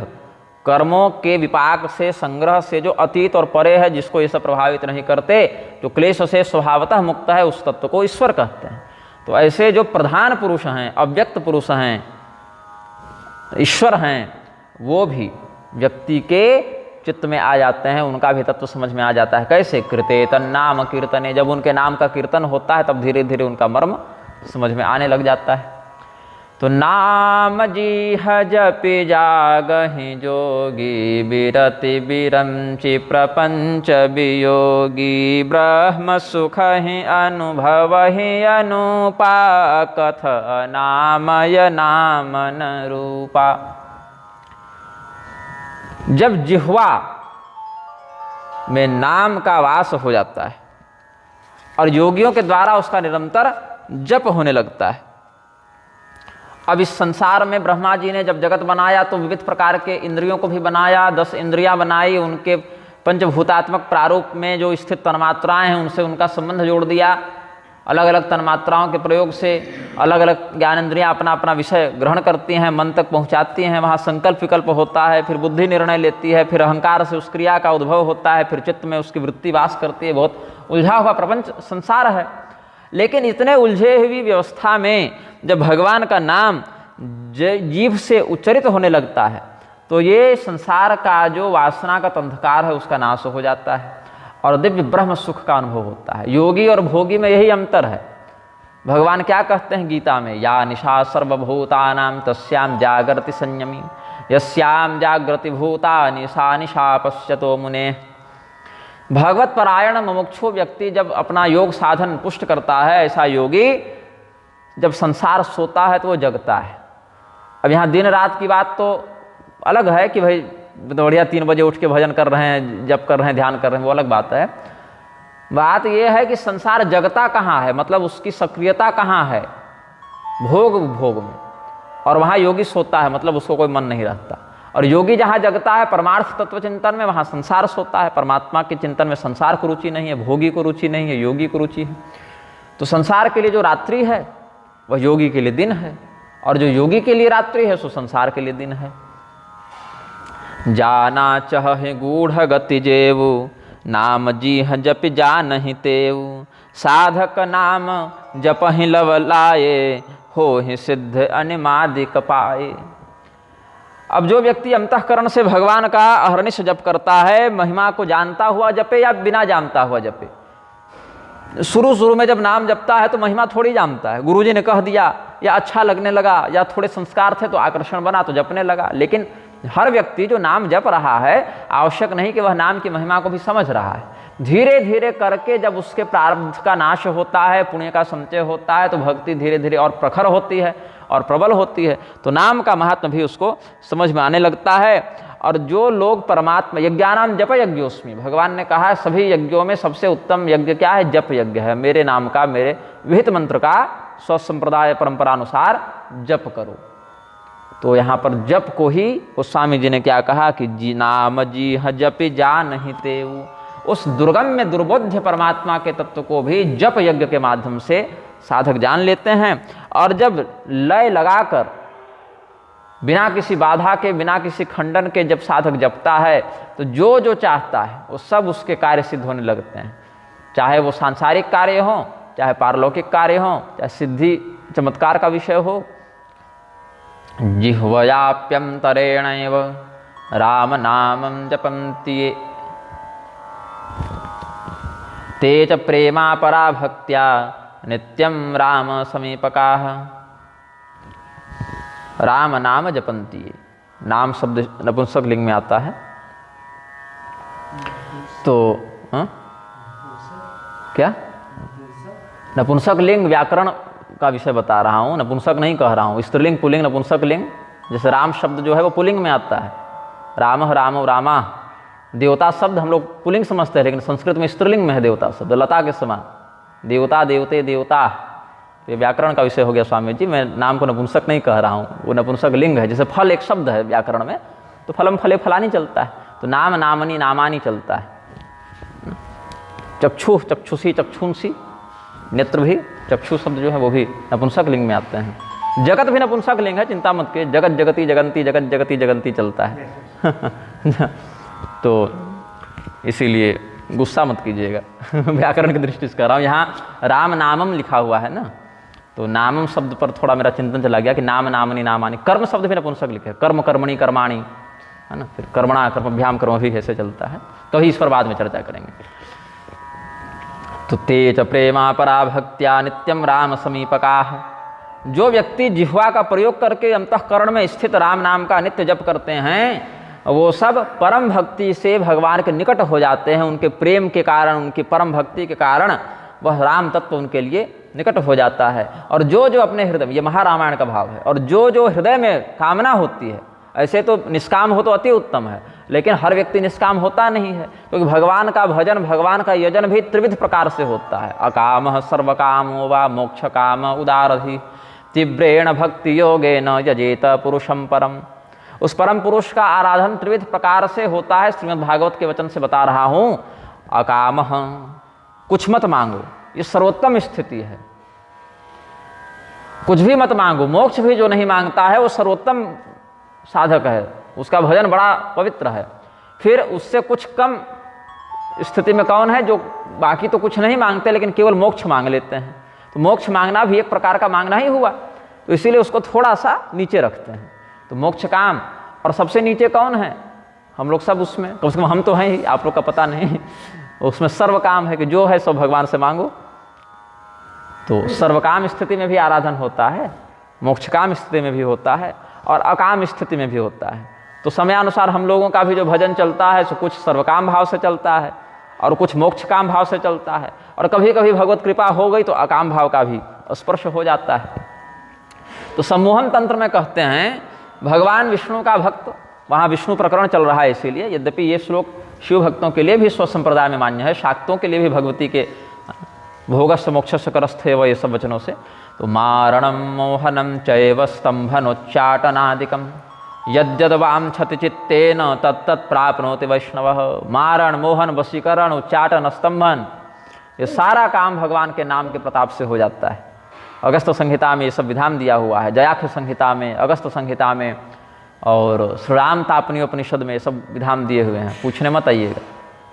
कर्मों के विपाक से, संग्रह से जो अतीत और परे है, जिसको ये सब प्रभावित नहीं करते, जो क्लेश से स्वभावतः मुक्त है, उस तत्व को ईश्वर कहते हैं। तो ऐसे जो प्रधान पुरुष हैं, अव्यक्त पुरुष हैं, ईश्वर हैं, वो भी व्यक्ति के चित्त में आ जाते हैं, उनका भी तत्व समझ में आ जाता है। कैसे? कृते तन्नाम कीर्तने, जब उनके नाम का कीर्तन होता है तब धीरे धीरे उनका मर्म समझ में आने लग जाता है। तो नाम जीह जपि जागहि जोगी, बिरति बिरंचि प्रपंच वियोगी, ब्रह्म सुखहि अनुभवहि अनुपा, कथ नामय नाम न रूपा। जब जिह्वा में नाम का वास हो जाता है और योगियों के द्वारा उसका निरंतर जप होने लगता है। अब इस संसार में ब्रह्मा जी ने जब जगत बनाया तो विविध प्रकार के इंद्रियों को भी बनाया, 10 इंद्रियां बनाई, उनके पंचभूतात्मक प्रारूप में जो स्थित तन्मात्राएं हैं उनसे उनका संबंध जोड़ दिया। अलग अलग तन्मात्राओं के प्रयोग से अलग अलग ज्ञानेंद्रियां अपना अपना विषय ग्रहण करती हैं, मन तक पहुंचाती हैं, वहाँ संकल्प विकल्प होता है, फिर बुद्धि निर्णय लेती है, फिर अहंकार से उस क्रिया का उद्भव होता है, फिर चित्त में उसकी वृत्ति वास करती है। बहुत उलझा हुआ प्रपंच संसार है। लेकिन इतने उलझे हुई व्यवस्था में जब भगवान का नाम जीभ से उच्चरित होने लगता है तो ये संसार का जो वासना का अंधकार है उसका नाश हो जाता है और दिव्य ब्रह्म सुख का अनुभव होता है। योगी और भोगी में यही अंतर है। भगवान क्या कहते हैं गीता में? या निशा सर्वभूतानां तस्याम जागृति संयमी, यस्याम जागृति भूता निशा निशा पश्यतो मुने। भगवत परायण मुमुक्षु व्यक्ति जब अपना योग साधन पुष्ट करता है, ऐसा योगी जब संसार सोता है तो वो जगता है। अब यहाँ दिन रात की बात तो अलग है कि भाई बढ़िया 3 बजे उठ के भजन कर रहे हैं, जप कर रहे हैं, ध्यान कर रहे हैं, वो अलग बात है। बात यह है कि संसार जगता कहाँ है, मतलब उसकी सक्रियता कहाँ है? भोग में। और वहाँ योगी सोता है, मतलब उसको कोई मन नहीं रहता। और योगी जहाँ जगता है परमार्थ तत्व चिंतन में, वहाँ संसार सोता है। परमात्मा के चिंतन में संसार को रुचि नहीं है, भोगी को रुचि नहीं है, योगी को रुचि है। तो संसार के लिए जो रात्रि है वह योगी के लिए दिन है, और जो योगी के लिए रात्रि है सो संसार के लिए दिन है। जाना चह गूढ़ गति जेवु, नाम जीह जप जानहि तेवु। साधक नाम जपहि लव लाए, हो ही सिद्ध अनिमादिक पाए। अब जो व्यक्ति अंतःकरण से भगवान का अहर्निश जप करता है, महिमा को जानता हुआ जपे या बिना जानता हुआ जपे, शुरू में जब नाम जपता है तो महिमा थोड़ी जानता है, गुरुजी ने कह दिया या अच्छा लगने लगा या थोड़े संस्कार थे तो आकर्षण बना तो जपने लगा। लेकिन हर व्यक्ति जो नाम जप रहा है, आवश्यक नहीं कि वह नाम की महिमा को भी समझ रहा है। धीरे धीरे करके जब उसके प्रारब्ध का नाश होता है, पुण्य का संचय होता है, तो भक्ति धीरे धीरे और प्रखर होती है और प्रबल होती है, तो नाम का महत्व भी उसको समझ में आने लगता है। और जो लोग परमात्मा यज्ञानाम जप यज्ञोस्मि, भगवान ने कहा है सभी यज्ञों में सबसे उत्तम यज्ञ क्या है? जप यज्ञ है। मेरे नाम का, मेरे विहित मंत्र का स्वसंप्रदाय परंपरानुसार जप करो। तो यहाँ पर जप को ही गोस्वामी जी ने क्या कहा कि जी नाम जी ह जपि जान ही तेऊ, उस दुर्गम्य दुर्बोध्य परमात्मा के तत्व को भी जप यज्ञ के माध्यम से साधक जान लेते हैं। और जब लय लगाकर बिना किसी बाधा के, बिना किसी खंडन के जब साधक जपता है तो जो जो चाहता है वो सब उसके कार्य सिद्ध होने लगते हैं, चाहे वो सांसारिक कार्य हो, चाहे पारलौकिक कार्य हो, चाहे सिद्धि चमत्कार का विषय हो। जिह्वयाप्यंतरेणैव राम नामं जपन्ति ये, ते च प्रेमा परा भक्त्या नित्यं राम समीपकाः। राम नाम जपन्ति ये, नाम शब्द नपुंसक लिंग में आता है। तो क्या नपुंसक लिंग व्याकरण का विषय बता रहा हूँ, नपुंसक नहीं कह रहा हूँ। स्त्रीलिंग, पुल्लिंग, नपुंसक लिंग, जैसे राम शब्द जो है वो पुल्लिंग में आता है, रामः रामो रामा। देवता शब्द हम लोग पुल्लिंग समझते हैं, लेकिन संस्कृत में स्त्रीलिंग में है देवता शब्द, लता के समान, देवता देवते देवता। ये व्याकरण का विषय हो गया स्वामी जी, मैं नाम को नपुंसक नहीं कह रहा हूँ, वो नपुंसक लिंग है। जैसे फल एक शब्द है व्याकरण में, तो फलम फले फलानी चलता है, तो नाम नामनी नामानी चलता है। चक्षु चक्षुषी चक्षुंसी, नेत्र भी, चक्षु शब्द जो है वो भी नपुंसक लिंग में आते हैं। जगत भी नपुंसक लिंग है, चिंता मत कीजिए, जगत जगती जगंती, जगत जगती जगंती चलता है। तो इसीलिए गुस्सा मत कीजिएगा, व्याकरण की दृष्टि से कह रहा हूँ। यहाँ राम नामम लिखा हुआ है ना, तो नामम शब्द पर थोड़ा मेरा चिंतन चला गया कि नाम नामनी नामानी। कर्म शब्द भी नपुंसक लिखे, कर्म कर्मणि कर्माणि, है ना, फिर कर्मणा कर्मभ्याम कर्म भी ऐसे चलता है, कभी इस पर बाद में चर्चा करेंगे। तो ते च प्रेमा परा भक्त्या नित्यम राम समीपकाः, जो व्यक्ति जिह्वा का प्रयोग करके अंतःकरण में स्थित राम नाम का नित्य जप करते हैं, वो सब परम भक्ति से भगवान के निकट हो जाते हैं। उनके प्रेम के कारण, उनकी परम भक्ति के कारण वह राम तत्व उनके लिए निकट हो जाता है। और जो जो अपने हृदय में, ये महारामायण का भाव है, और जो जो हृदय में कामना होती है, ऐसे तो निष्काम हो तो अति उत्तम है, लेकिन हर व्यक्ति निष्काम होता नहीं है, क्योंकि भगवान का भजन, भगवान का यजन भी त्रिविध प्रकार से होता है। अकामः सर्वकामो वा मोक्ष काम उदारधि तीव्रेण भक्ति योगेन यजेत पुरुषम परम। उस परम पुरुष का आराधन त्रिविध प्रकार से होता है। श्रीमद् भागवत के वचन से बता रहा हूँ, अकामः, कुछ मत मांगो, ये सर्वोत्तम स्थिति है। कुछ भी मत मांगो, मोक्ष भी जो नहीं मांगता है वो सर्वोत्तम साधक है, उसका भजन बड़ा पवित्र है। फिर उससे कुछ कम स्थिति में कौन है? जो बाकी तो कुछ नहीं मांगते लेकिन केवल मोक्ष मांग लेते हैं। तो मोक्ष मांगना भी एक प्रकार का मांगना ही हुआ, तो इसीलिए उसको थोड़ा सा नीचे रखते हैं। तो मोक्ष काम, और सबसे नीचे कौन है? हम लोग सब उसमें, कम से कम हम तो हैं ही, आप लोग का पता नहीं। उसमें सर्व काम है कि जो है सब भगवान से मांगो। तो सर्वकाम स्थिति में भी आराधन होता है, मोक्ष काम स्थिति में भी होता है, और अकाम स्थिति में भी होता है। तो समयानुसार हम लोगों का भी जो भजन चलता है सो कुछ सर्वकाम भाव से चलता है और कुछ मोक्ष काम भाव से चलता है, और कभी कभी भगवत कृपा हो गई तो अकाम भाव का भी स्पर्श हो जाता है। तो सम्मोहन तंत्र में कहते हैं भगवान विष्णु का भक्त, वहाँ विष्णु प्रकरण चल रहा है इसीलिए, यद्यपि ये श्लोक शिव भक्तों के लिए भी स्वसंप्रदाय में मान्य है, शाक्तों के लिए भी भगवती के भोगस्य मोक्षस्य करस्थे व ये सब वचनों से। तो मारणम मोहनम चैव स्तंभनोच्चाटनादिकम यद्यद वांछति चित्तेन तत्तत् प्राप्नोति वैष्णवः। मारण, मोहन, वशीकरण, उच्चाटन, स्तंभन, ये सारा काम भगवान के नाम के प्रताप से हो जाता है। अगस्त संहिता में ये सब विधान दिया हुआ है, जयाख्य संहिता में, अगस्त संहिता में, और श्रीराम तापनीयोपनिषद में ये सब विधान दिए हुए हैं। पूछने मत आइएगा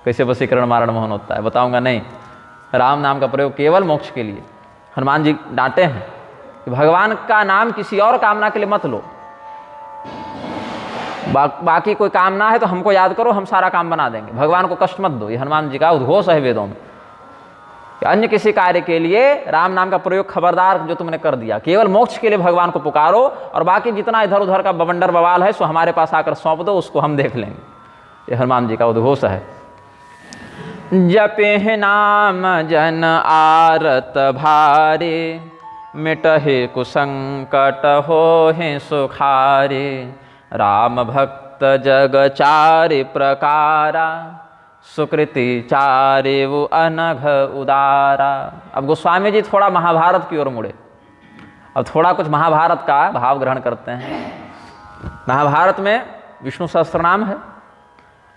कैसे वशीकरण, मारण, मोहन होता है, बताऊंगा नहीं। राम नाम का प्रयोग केवल मोक्ष के लिए। हनुमान जी डांटे हैं कि भगवान का नाम किसी और कामना के लिए मत लो। बाकी कोई काम ना है तो हमको याद करो, हम सारा काम बना देंगे, भगवान को कष्ट मत दो। ये हनुमान जी का उद्घोष है वेदों में। अन्य किसी कार्य के लिए राम नाम का प्रयोग खबरदार जो तुमने कर दिया, केवल मोक्ष के लिए भगवान को पुकारो, और बाकी जितना इधर उधर का बवंडर बवाल है सो हमारे पास आकर सौंप दो, उसको हम देख लेंगे। ये हनुमान जी का उद्घोष है। जपे नाम जन आरत भारे, मिटहे कुसंकट होहि सुखारे, राम भक्त जग चारि प्रकारा, सुकृति चारे वो अनघ उदारा। अब गोस्वामी जी थोड़ा महाभारत की ओर मुड़े, अब थोड़ा कुछ महाभारत का भाव ग्रहण करते हैं। महाभारत में विष्णु सहस्त्रनाम है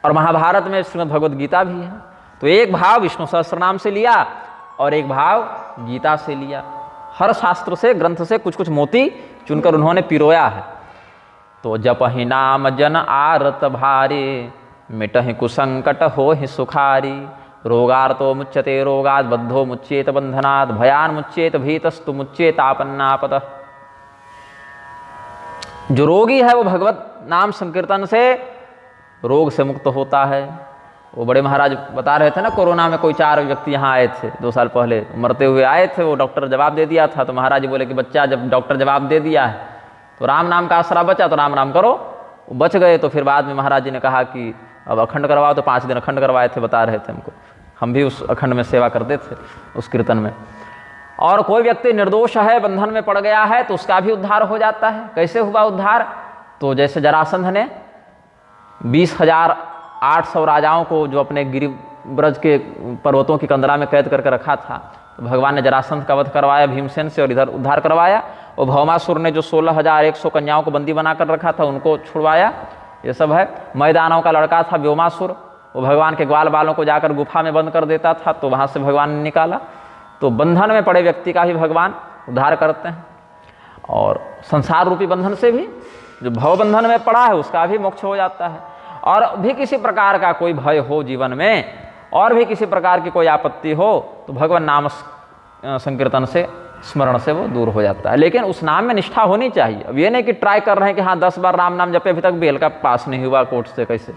और महाभारत में श्रीमद् भगवद गीता भी है। तो एक भाव विष्णु सहस्त्रनाम से लिया और एक भाव गीता से लिया। हर शास्त्र से, ग्रंथ से कुछ कुछ मोती चुनकर उन्होंने पिरोया है। तो जपहि नाम जन आरत भारे, मिटहि कुसंकट होहि सुखारी, रोगार्तो मुच्यते रोगात्, बद्धो मुच्येत बंधनात्, भयान मुच्येत भीतस्तु मुच्येत आपन्नापतः। जो रोगी है वो भगवत नाम संकीर्तन से रोग से मुक्त होता है। वो बड़े महाराज बता रहे थे ना, कोरोना में कोई 4 व्यक्ति यहाँ आए थे 2 साल पहले, मरते हुए आए थे। वो डॉक्टर जवाब दे दिया था, तो महाराज जी बोले कि बच्चा जब डॉक्टर जवाब दे दिया है तो राम नाम का आसरा बचा तो राम नाम करो। वो बच गए। तो फिर बाद में महाराज जी ने कहा कि अब अखंड करवाओ, तो 5 दिन अखंड करवाए थे, बता रहे थे हमको। हम भी उस अखंड में सेवा करते थे, उस कीर्तन में। और कोई व्यक्ति निर्दोष है, बंधन में पड़ गया है, तो उसका भी उद्धार हो जाता है। कैसे हुआ उद्धार? तो जैसे जरासंध ने 20,800 राजाओं को जो अपने गिरिव्रज के पर्वतों की कंदरा में कैद करके रखा था, तो भगवान ने जरासंध का वध करवाया भीमसेन से और इधर उद्धार करवाया। और भौमासुर ने जो 16,100 कन्याओं को बंदी बनाकर रखा था उनको छुड़वाया। ये सब है। मैदानों का लड़का था व्योमासुर, वो भगवान के ग्वाल बालों को जाकर गुफा में बंद कर देता था, तो वहाँ से भगवान ने निकाला। तो बंधन में पड़े व्यक्ति का भी भगवान उद्धार करते हैं, और संसार रूपी बंधन से भी जो भव बंधन में पड़ा है उसका भी मोक्ष हो जाता है। और भी किसी प्रकार का कोई भय हो जीवन में, और भी किसी प्रकार की कोई आपत्ति हो, तो भगवान नाम संकीर्तन से, स्मरण से वो दूर हो जाता है। लेकिन उस नाम में निष्ठा होनी चाहिए। अब ये नहीं कि ट्राई कर रहे हैं कि हाँ 10 बार राम नाम जपे, अभी तक बेल का पास नहीं हुआ कोर्ट से, कैसे,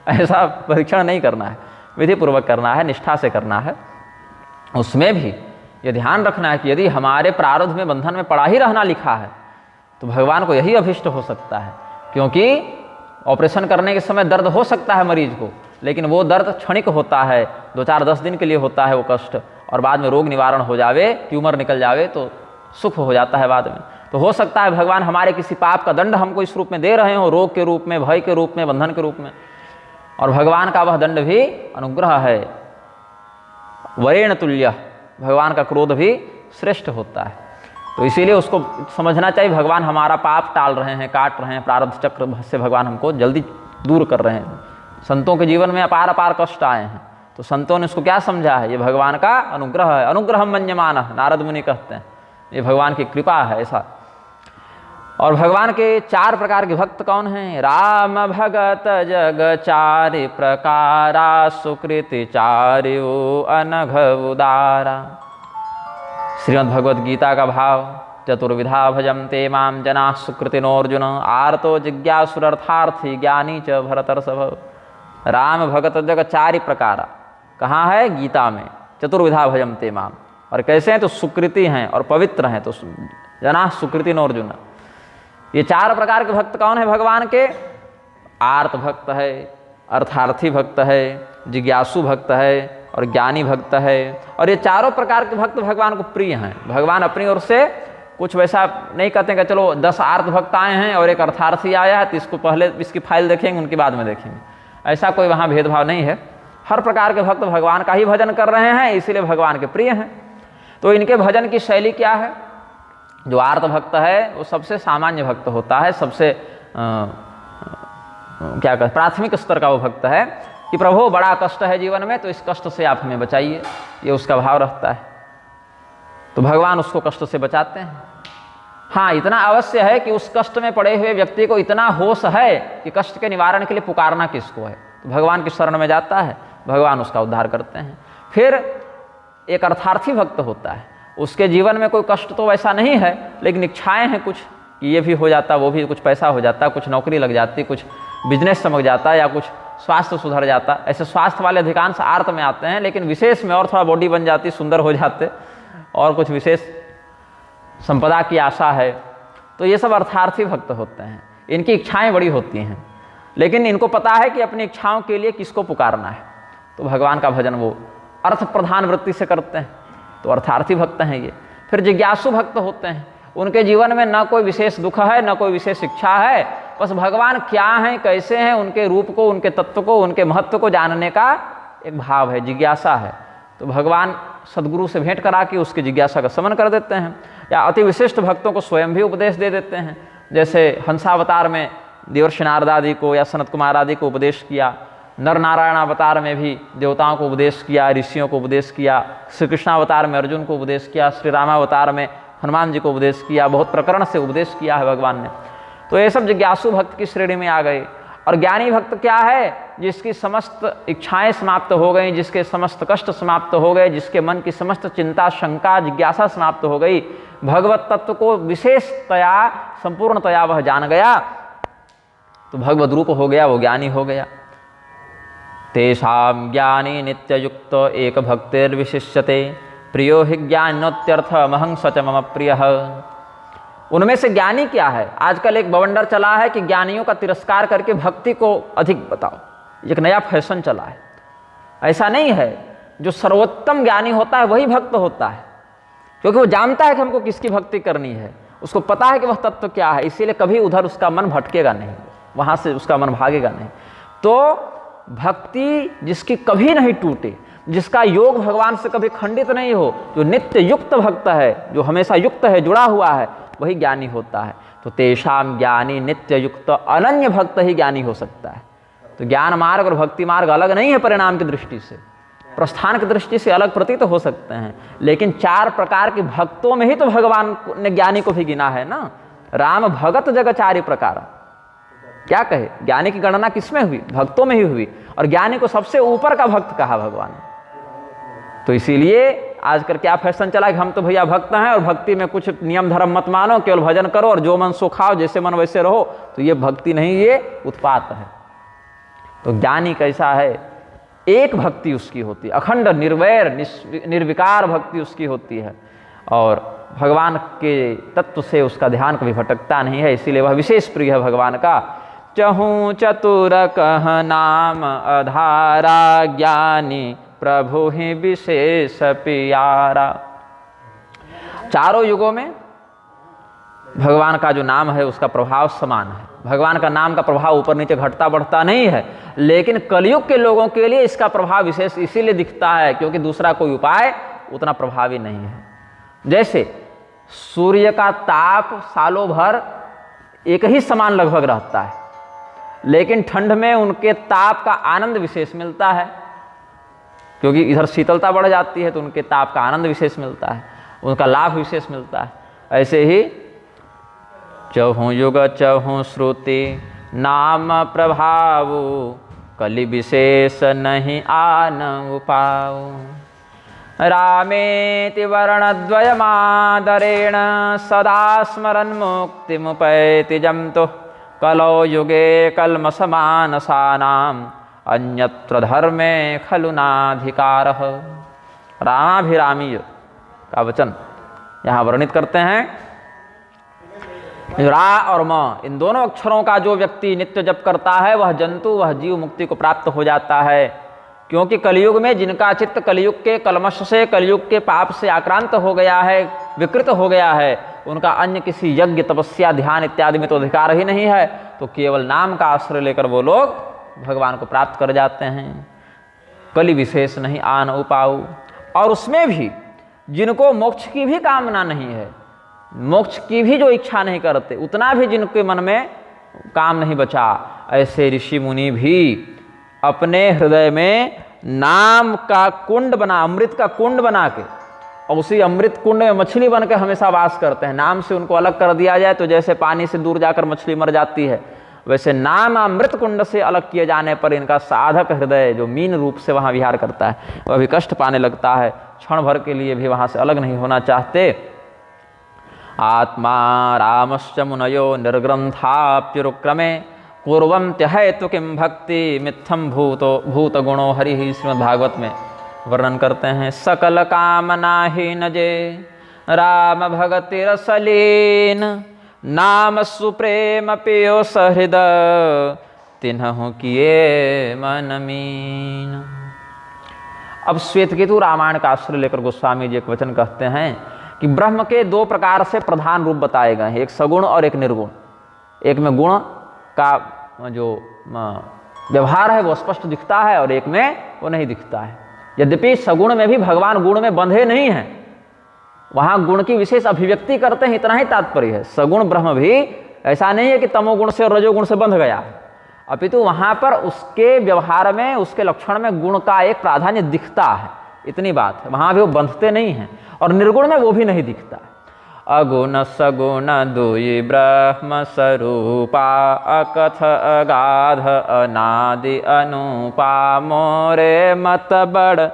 ऐसा परीक्षण नहीं करना है। विधि पूर्वक करना है, निष्ठा से करना है। उसमें भी ये ध्यान रखना है कि यदि हमारे प्रारब्ध में बंधन में पड़ा ही रहना लिखा है तो भगवान को यही अभिष्ट हो सकता है। क्योंकि ऑपरेशन करने के समय दर्द हो सकता है मरीज को, लेकिन वो दर्द क्षणिक होता है, 2-4-10 दिन के लिए होता है वो कष्ट, और बाद में रोग निवारण हो जावे, ट्यूमर निकल जावे तो सुख हो जाता है बाद में। तो हो सकता है भगवान हमारे किसी पाप का दंड हमको इस रूप में दे रहे हो, रोग के रूप में, भय के रूप में, बंधन के रूप में, और भगवान का वह दंड भी अनुग्रह है। वरेण तुल्य, भगवान का क्रोध भी श्रेष्ठ होता है। तो इसीलिए उसको समझना चाहिए भगवान हमारा पाप टाल रहे हैं, काट रहे हैं, प्रारब्ध चक्र से भगवान हमको जल्दी दूर कर रहे हैं। संतों के जीवन में अपार अपार कष्ट आए हैं, तो संतों ने इसको क्या समझा है? ये भगवान का अनुग्रह है। अनुग्रह मन्यमान, नारद मुनि कहते हैं, ये भगवान की कृपा है ऐसा। और भगवान के 4 प्रकार के भक्त कौन हैं? राम भगत जग चारि प्रकारा, सुकृति चार्यो अनघ उदारा। श्रीमद् भगवद गीता का भाव, चतुर्विधा भजन्ते माम जना सुकृतिनोर्जुन, आर्तो जिज्ञासुरर्थार्थी ज्ञानी च भरतर्षभ। राम भगत जग चारि प्रकारा कहाँ है? गीता में। चतुर्विधा भजन्ते माम, और कैसे हैं? तो सुकृति हैं और पवित्र हैं, तो जना सुकृतिनोर्जुन। ये 4 प्रकार के भक्त कौन है भगवान के? आर्त भक्त है, अर्थार्थी भक्त है, जिज्ञासु भक्त है और ज्ञानी भक्त है। और ये 4 प्रकार के भक्त भगवान को प्रिय हैं। भगवान अपनी ओर से कुछ वैसा नहीं कहते कि चलो 10 आर्त भक्त आए हैं और एक अर्थार्थी आया है तो इसको पहले इसकी फाइल देखेंगे, उनके बाद में देखेंगे। ऐसा कोई वहाँ भेदभाव नहीं है। हर प्रकार के भक्त भगवान का ही भजन कर रहे हैं, इसीलिए भगवान के प्रिय हैं। तो इनके भजन की शैली क्या है? जो आर्त भक्त है वो सबसे सामान्य भक्त होता है, सबसे क्या कहते, प्राथमिक स्तर का वो भक्त है कि प्रभु बड़ा कष्ट है जीवन में, तो इस कष्ट से आप हमें बचाइए, ये उसका भाव रहता है। तो भगवान उसको कष्ट से बचाते हैं। हाँ, इतना अवश्य है कि उस कष्ट में पड़े हुए व्यक्ति को इतना होश है कि कष्ट के निवारण के लिए पुकारना किसको है, तो भगवान की शरण में जाता है, भगवान उसका उद्धार करते हैं। फिर एक अर्थार्थी भक्त होता है, उसके जीवन में कोई कष्ट तो वैसा नहीं है, लेकिन इच्छाएं हैं कुछ कि ये भी हो जाता, वो भी, कुछ पैसा हो जाता, कुछ नौकरी लग जाती, कुछ बिजनेस चमक जाता या कुछ स्वास्थ्य सुधर जाता। ऐसे स्वास्थ्य वाले अधिकांश आर्त में आते हैं, लेकिन विशेष में और थोड़ा बॉडी बन जाती, सुंदर हो जाते, और कुछ विशेष संपदा की आशा है, तो ये सब अर्थार्थी भक्त होते हैं। इनकी इच्छाएं बड़ी होती हैं, लेकिन इनको पता है कि अपनी इच्छाओं के लिए किसको पुकारना है, तो भगवान का भजन वो अर्थ प्रधान वृत्ति से करते हैं, तो अर्थार्थी भक्त हैं ये। फिर जिज्ञासु भक्त होते हैं, उनके जीवन में न कोई विशेष दुख है, न कोई विशेष इच्छा है, बस भगवान क्या हैं, कैसे हैं, उनके रूप को, उनके तत्व को, उनके महत्व को जानने का एक भाव है, जिज्ञासा है। तो भगवान सदगुरु से भेंट करा के उसकी जिज्ञासा का शमन कर देते हैं, या अति विशिष्ट भक्तों को स्वयं भी उपदेश दे देते हैं। जैसे हंसावतार में देवर्षि नारद आदि को या सनत कुमार आदि को उपदेश किया, नर नारायण अवतार में भी देवताओं को उपदेश किया, ऋषियों को उपदेश किया, श्री कृष्णावतार में अर्जुन को उपदेश किया, श्री रामावतार में हनुमान जी को उपदेश किया, बहुत प्रकरण से उपदेश किया है भगवान ने। तो ये सब जिज्ञासु भक्त की श्रेणी में आ गए। और ज्ञानी भक्त क्या है? जिसकी समस्त इच्छाएं समाप्त हो गई, जिसके समस्त कष्ट समाप्त हो गए, जिसके मन की समस्त चिंता, शंका, जिज्ञासा समाप्त हो गई, भगवत तत्व को विशेषतया, संपूर्णतया वह जान गया, तो भगवद रूप हो गया, वो ज्ञानी हो गया। तेषां ज्ञानी नित्ययुक्त एक भक्तिर्विशिष्यते प्रियो हि ज्ञानोत्यर्थ महं सच मम प्रियः। उनमें से ज्ञानी क्या है? आजकल एक बवंडर चला है कि ज्ञानियों का तिरस्कार करके भक्ति को अधिक बताओ, एक नया फैशन चला है। ऐसा नहीं है, जो सर्वोत्तम ज्ञानी होता है वही भक्त होता है, क्योंकि वो जानता है कि हमको किसकी भक्ति करनी है, उसको पता है कि वह तत्व क्या है, इसीलिए कभी उधर उसका मन भटकेगा नहीं, वहाँ से उसका मन भागेगा नहीं। तो भक्ति जिसकी कभी नहीं टूटे, जिसका योग भगवान से कभी खंडित नहीं हो, जो नित्य युक्त भक्त है, जो हमेशा युक्त है, जुड़ा हुआ है, वही ज्ञानी होता है। तो तेषाम ज्ञानी नित्य युक्त अनन्य भक्त ही ज्ञानी हो सकता है। तो ज्ञान मार्ग और भक्ति मार्ग अलग नहीं है परिणाम की दृष्टि से, प्रस्थान की दृष्टि से अलग प्रतीत हो सकते हैं, लेकिन चार प्रकार के भक्तों में ही तो भगवान ने ज्ञानी को भी गिना है ना। राम भगत जगचारी प्रकार, क्या कहे? ज्ञानी की गणना किसमें हुई? भक्तों में ही हुई, और ज्ञानी को सबसे ऊपर का भक्त कहा भगवान ने। तो इसीलिए आजकल क्या फैशन चला कि हम तो भैया भक्त हैं और भक्ति में कुछ नियम धर्म मत मानो, केवल भजन करो और जो मन सो खाओ, जैसे मन वैसे रहो। तो ये भक्ति नहीं, ये उत्पात है। तो ज्ञानी कैसा है? एक भक्ति उसकी होती है, अखंड निर्वैर निर्विकार भक्ति उसकी होती है, और भगवान के तत्व से उसका ध्यान कभी भटकता नहीं है, इसीलिए वह विशेष प्रिय है भगवान का। चहु चतुर कह नाम अधारा, ज्ञानी प्रभु ही विशेष प्यारा। चारों युगों में भगवान का जो नाम है उसका प्रभाव समान है। भगवान का नाम का प्रभाव ऊपर नीचे घटता बढ़ता नहीं है, लेकिन कलयुग के लोगों के लिए इसका प्रभाव विशेष इसीलिए दिखता है क्योंकि दूसरा कोई उपाय उतना प्रभावी नहीं है। जैसे सूर्य का ताप सालों भर एक ही समान लगभग रहता है, लेकिन ठंड में उनके ताप का आनंद विशेष मिलता है, क्योंकि इधर शीतलता बढ़ जाती है तो उनके ताप का आनंद विशेष मिलता है, उनका लाभ विशेष मिलता है। ऐसे ही चहु युग चहु श्रुति नाम प्रभाव, कलि विशेष नहीं आन उपाऊ। रामेति वर्णद्वयमादरेण सदा स्मरन् मुक्तिमुपैति जन्तु, कलौ युगे कल्मषमानसानां अन्यत्र धर्मे खलु नाधिकारः। रामाभिरामी का वचन यहाँ वर्णित करते हैं। रा और म, इन दोनों अक्षरों का जो व्यक्ति नित्य जप करता है वह जंतु, वह जीव मुक्ति को प्राप्त हो जाता है, क्योंकि कलयुग में जिनका चित्त कलयुग के कलमश से, कलयुग के पाप से आक्रांत हो गया है, विकृत हो गया है, उनका अन्य किसी यज्ञ तपस्या ध्यान इत्यादि में तो अधिकार ही नहीं है, तो केवल नाम का आश्रय लेकर वो लोग भगवान को प्राप्त कर जाते हैं। कलि विशेष नहीं आन उपाऊ। और उसमें भी जिनको मोक्ष की भी कामना नहीं है, मोक्ष की भी जो इच्छा नहीं करते, उतना भी जिनके मन में काम नहीं बचा, ऐसे ऋषि मुनि भी अपने हृदय में नाम का कुंड बना, अमृत का कुंड बना के, और उसी अमृत कुंड में मछली बन के हमेशा वास करते हैं। नाम से उनको अलग कर दिया जाए तो जैसे पानी से दूर जाकर मछली मर जाती है, वैसे नाम अमृत कुंड से अलग किए जाने पर इनका साधक हृदय जो मीन रूप से वहाँ विहार करता है वह भी कष्ट पाने लगता है, क्षण भर के लिए भी वहाँ से अलग नहीं होना चाहते। आत्मा रामश्च मुनयो निर्ग्रंथाप्युरुक्रमे कुर्वन्त्य है तो किम भक्ति मिथ्यम भूत गुणो हरि ही। श्रीमद्भागवत में वर्णन करते हैं, सकल कामना ही नजे राम भगति रसलीन, नाम सुप्रेम पियो सहृद तिन्हु किए मन मीन। अब श्वेतकेतु रामायण का आश्रय लेकर गोस्वामी जी एक वचन कहते हैं कि ब्रह्म के दो प्रकार से प्रधान रूप बताए गए हैं, एक सगुण और एक निर्गुण। एक में गुण का जो व्यवहार है वो स्पष्ट दिखता है और एक में वो नहीं दिखता है। यद्यपि सगुण में भी भगवान गुण में बंधे नहीं हैं, वहां गुण की विशेष अभिव्यक्ति करते हैं, इतना ही तात्पर्य है। सगुण ब्रह्म भी ऐसा नहीं है कि तमोगुण से और रजोगुण से बंध गया है, अपितु वहां पर उसके व्यवहार में, उसके लक्षण में गुण का एक प्राधान्य दिखता है, इतनी बात है। वहां भी वो बंधते नहीं हैं और निर्गुण में वो भी नहीं दिखता है। अगुण सगुण दुई ब्रह्म स्वरूपा, अकथ अगाध अनादि अनुपा, मोरे मत बड़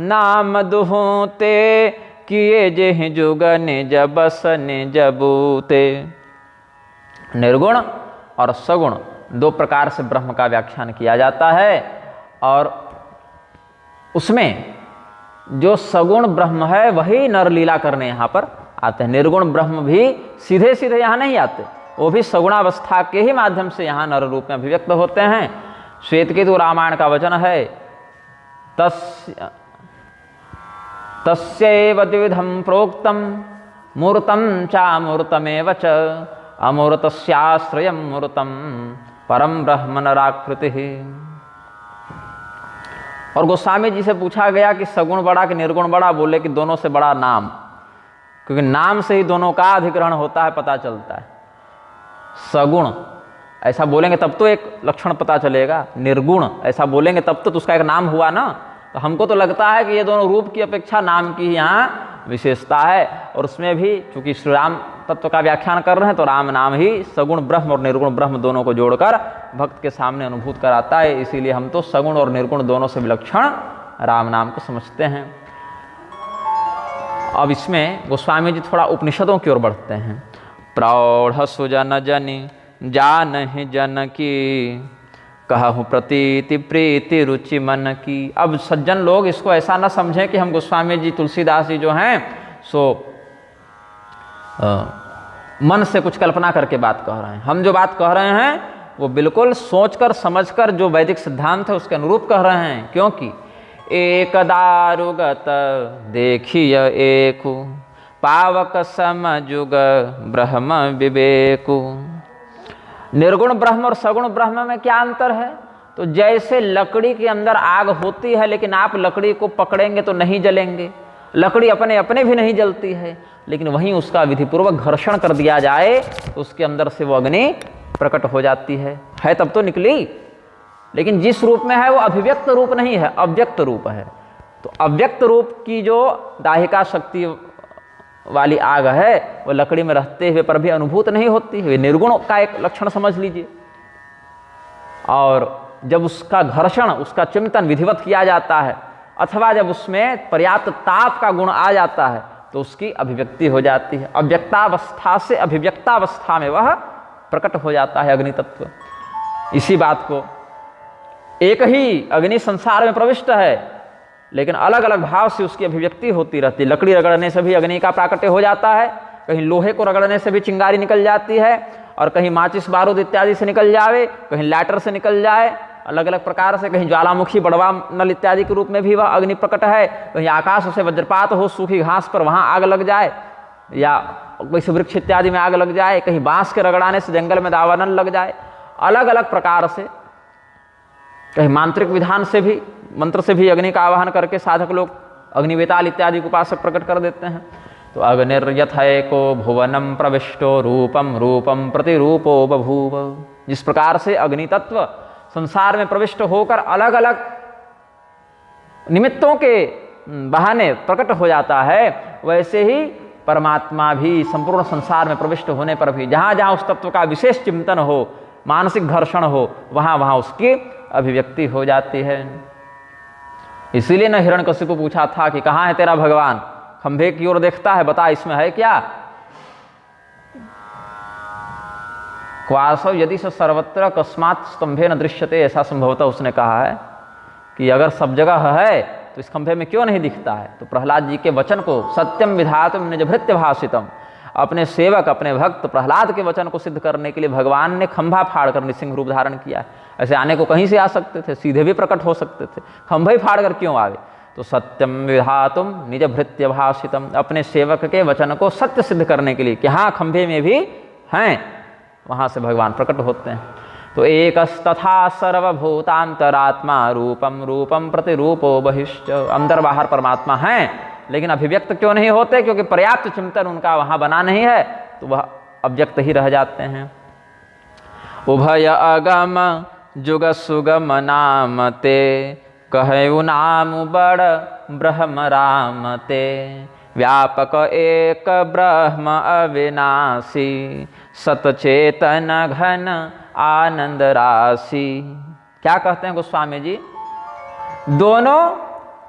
नाम दुहते, किए जेहि जुग निज बस निज बूते। निर्गुण और सगुण दो प्रकार से ब्रह्म का व्याख्यान किया जाता है और उसमें जो सगुण ब्रह्म है वही नरलीला करने यहाँ पर आते हैं। निर्गुण ब्रह्म भी सीधे सीधे यहाँ नहीं आते, वो भी सगुणावस्था के ही माध्यम से यहाँ नर रूप में अभिव्यक्त होते हैं। श्वेतकेतु रामायण का वचन है, तस्यैव द्विविधं प्रोक्तम मूर्तम चामूर्तमेव च, अमूर्तस्याश्रयं मूर्तम परम ब्रह्म नराकृति। और गोस्वामी जी से पूछा गया कि सगुण बड़ा कि निर्गुण बड़ा, बोले कि दोनों से बड़ा नाम, क्योंकि नाम से ही दोनों का अधिग्रहण होता है, पता चलता है। सगुण ऐसा बोलेंगे तब तो एक लक्षण पता चलेगा, निर्गुण ऐसा बोलेंगे तब तो उसका एक नाम हुआ ना। तो हमको तो लगता है कि ये दोनों रूप की अपेक्षा नाम की यहाँ विशेषता है। और उसमें भी चूंकि श्री राम तत्व का व्याख्यान कर रहे हैं तो राम नाम ही सगुण ब्रह्म और निर्गुण ब्रह्म दोनों को जोड़कर भक्त के सामने अनुभूत कराता है। इसीलिए हम तो सगुण और निर्गुण दोनों से विलक्षण राम नाम को समझते हैं। अब इसमें गोस्वामी जी थोड़ा उपनिषदों की ओर बढ़ते हैं। प्रौढ़ सुजन जनि जानहि जन की, कहूँ प्रतीति प्रीति रुचि मन की। अब सज्जन लोग इसको ऐसा ना समझें कि हम गोस्वामी जी तुलसीदास जी जो हैं सो मन से कुछ कल्पना करके बात कह रहे हैं। हम जो बात कह रहे हैं वो बिल्कुल सोचकर समझकर जो वैदिक सिद्धांत है उसके अनुरूप कह रहे हैं। क्योंकि एक दारुगत देखिय एकु, पावक समजुग ब्रह्म विवेकु। निर्गुण ब्रह्म और सगुण ब्रह्म में क्या अंतर है? तो जैसे लकड़ी के अंदर आग होती है लेकिन आप लकड़ी को पकड़ेंगे तो नहीं जलेंगे, लकड़ी अपने अपने भी नहीं जलती है, लेकिन वहीं उसका विधिपूर्वक घर्षण कर दिया जाए तो उसके अंदर से वो अग्नि प्रकट हो जाती है तब तो निकली। लेकिन जिस रूप में है वो अभिव्यक्त रूप नहीं है, अव्यक्त रूप है। तो अव्यक्त रूप की जो दाहिका शक्ति वाली आग है वो लकड़ी में रहते हुए पर भी अनुभूत नहीं होती है, निर्गुण का एक लक्षण समझ लीजिए। और जब उसका घर्षण, उसका चिंतन विधिवत किया जाता है अथवा जब उसमें पर्याप्त ताप का गुण आ जाता है तो उसकी अभिव्यक्ति हो जाती है। अव्यक्तावस्था से अभिव्यक्तावस्था में वह प्रकट हो जाता है अग्नि तत्व। इसी बात को एक ही अग्नि संसार में प्रविष्ट है लेकिन अलग अलग भाव से उसकी अभिव्यक्ति होती रहती है। लकड़ी रगड़ने से भी अग्नि का प्राकट्य हो जाता है, कहीं लोहे को रगड़ने से भी चिंगारी निकल जाती है, और कहीं माचिस बारूद इत्यादि से निकल जाए, कहीं लैटर से निकल जाए, अलग अलग प्रकार से, कहीं ज्वालामुखी बड़वा नल इत्यादि के रूप में भी वह अग्नि प्रकट है, कहीं आकाश से वज्रपात हो सूखी घास पर वहाँ आग लग जाए, या किसी वृक्ष इत्यादि में आग लग जाए, कहीं बांस के रगड़ाने से जंगल में दावानल लग जाए, अलग अलग प्रकार से, कहीं मांत्रिक विधान से भी, मंत्र से भी अग्नि का आवाहन करके साधक लोग अग्निवेताल इत्यादि को उपासक प्रकट कर देते हैं। तो अग्निर्यथैको भुवनम प्रविष्टो रूपम रूपम प्रतिरूपो बभूव। जिस प्रकार से अग्नि तत्व संसार में प्रविष्ट होकर अलग अलग निमित्तों के बहाने प्रकट हो जाता है, वैसे ही परमात्मा भी संपूर्ण संसार में प्रविष्ट होने पर भी जहाँ जहाँ उस तत्व का विशेष चिंतन हो, मानसिक घर्षण हो, वहाँ वहाँ उसकी अभिव्यक्ति हो जाती है। इसीलिए न हिरण्यकशिपु को पूछा था कि कहाँ है तेरा भगवान? खंभे की ओर देखता है, बता इसमें है क्या? वासव यदि स सर्वत्र अकस्मात स्तंभे न दृश्यते, ऐसा संभवतः उसने कहा है कि अगर सब जगह है तो इस खंभे में क्यों नहीं दिखता है। तो प्रहलाद जी के वचन को सत्यम विधातुम निज भृत्य भाषितम, अपने सेवक अपने भक्त प्रहलाद के वचन को सिद्ध करने के लिए भगवान ने खंभा फाड़ कर नृसिंह रूप धारण किया है। ऐसे आने को कहीं से आ सकते थे, सीधे भी प्रकट हो सकते थे, खंभा ही फाड़ कर क्यों आवे। तो सत्यम विधातुम निज भृत्य भाषितम, अपने सेवक के वचन को सत्य सिद्ध करने के लिए कि हाँ खंभे में भी हैं, वहाँ से भगवान प्रकट होते हैं। तो एकस्तथा सर्वभूतांतरात्मा रूपम रूपम प्रतिरूपो बहिश्च, अंदर बाहर परमात्मा हैं लेकिन अभिव्यक्त क्यों नहीं होते, क्योंकि पर्याप्त चिंतन उनका वहाँ बना नहीं है, तो वह अव्यक्त ही रह जाते हैं। उभय अगम जुग सुगम नाम ते, कहु नाम बड़ ब्रह्म राम ते, व्यापक एक ब्रह्म अविनाशी, सतचेतन घन आनंद राशि। क्या कहते हैं गोस्वामी जी, दोनों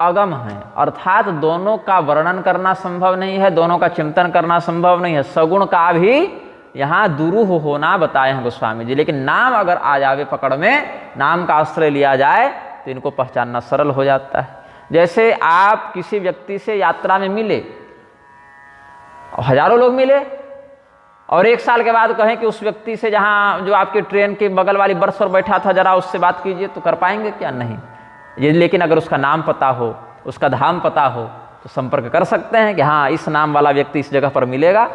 अगम हैं, अर्थात दोनों का वर्णन करना संभव नहीं है, दोनों का चिंतन करना संभव नहीं है। सगुण का भी यहाँ दुरूह होना बताए हैं गोस्वामी जी, लेकिन नाम अगर आ जावे पकड़ में, नाम का आश्रय लिया जाए तो इनको पहचानना सरल हो जाता है। जैसे आप किसी व्यक्ति से यात्रा में मिले, हजारों लोग मिले, और एक साल के बाद कहें कि उस व्यक्ति से जहाँ जो आपके ट्रेन के बगल वाली बर्थ पर बैठा था जरा उससे बात कीजिए, तो कर पाएंगे क्या? नहीं। ये लेकिन अगर उसका नाम पता हो, उसका धाम पता हो, तो संपर्क कर सकते हैं कि हाँ इस नाम वाला व्यक्ति इस जगह पर मिलेगा।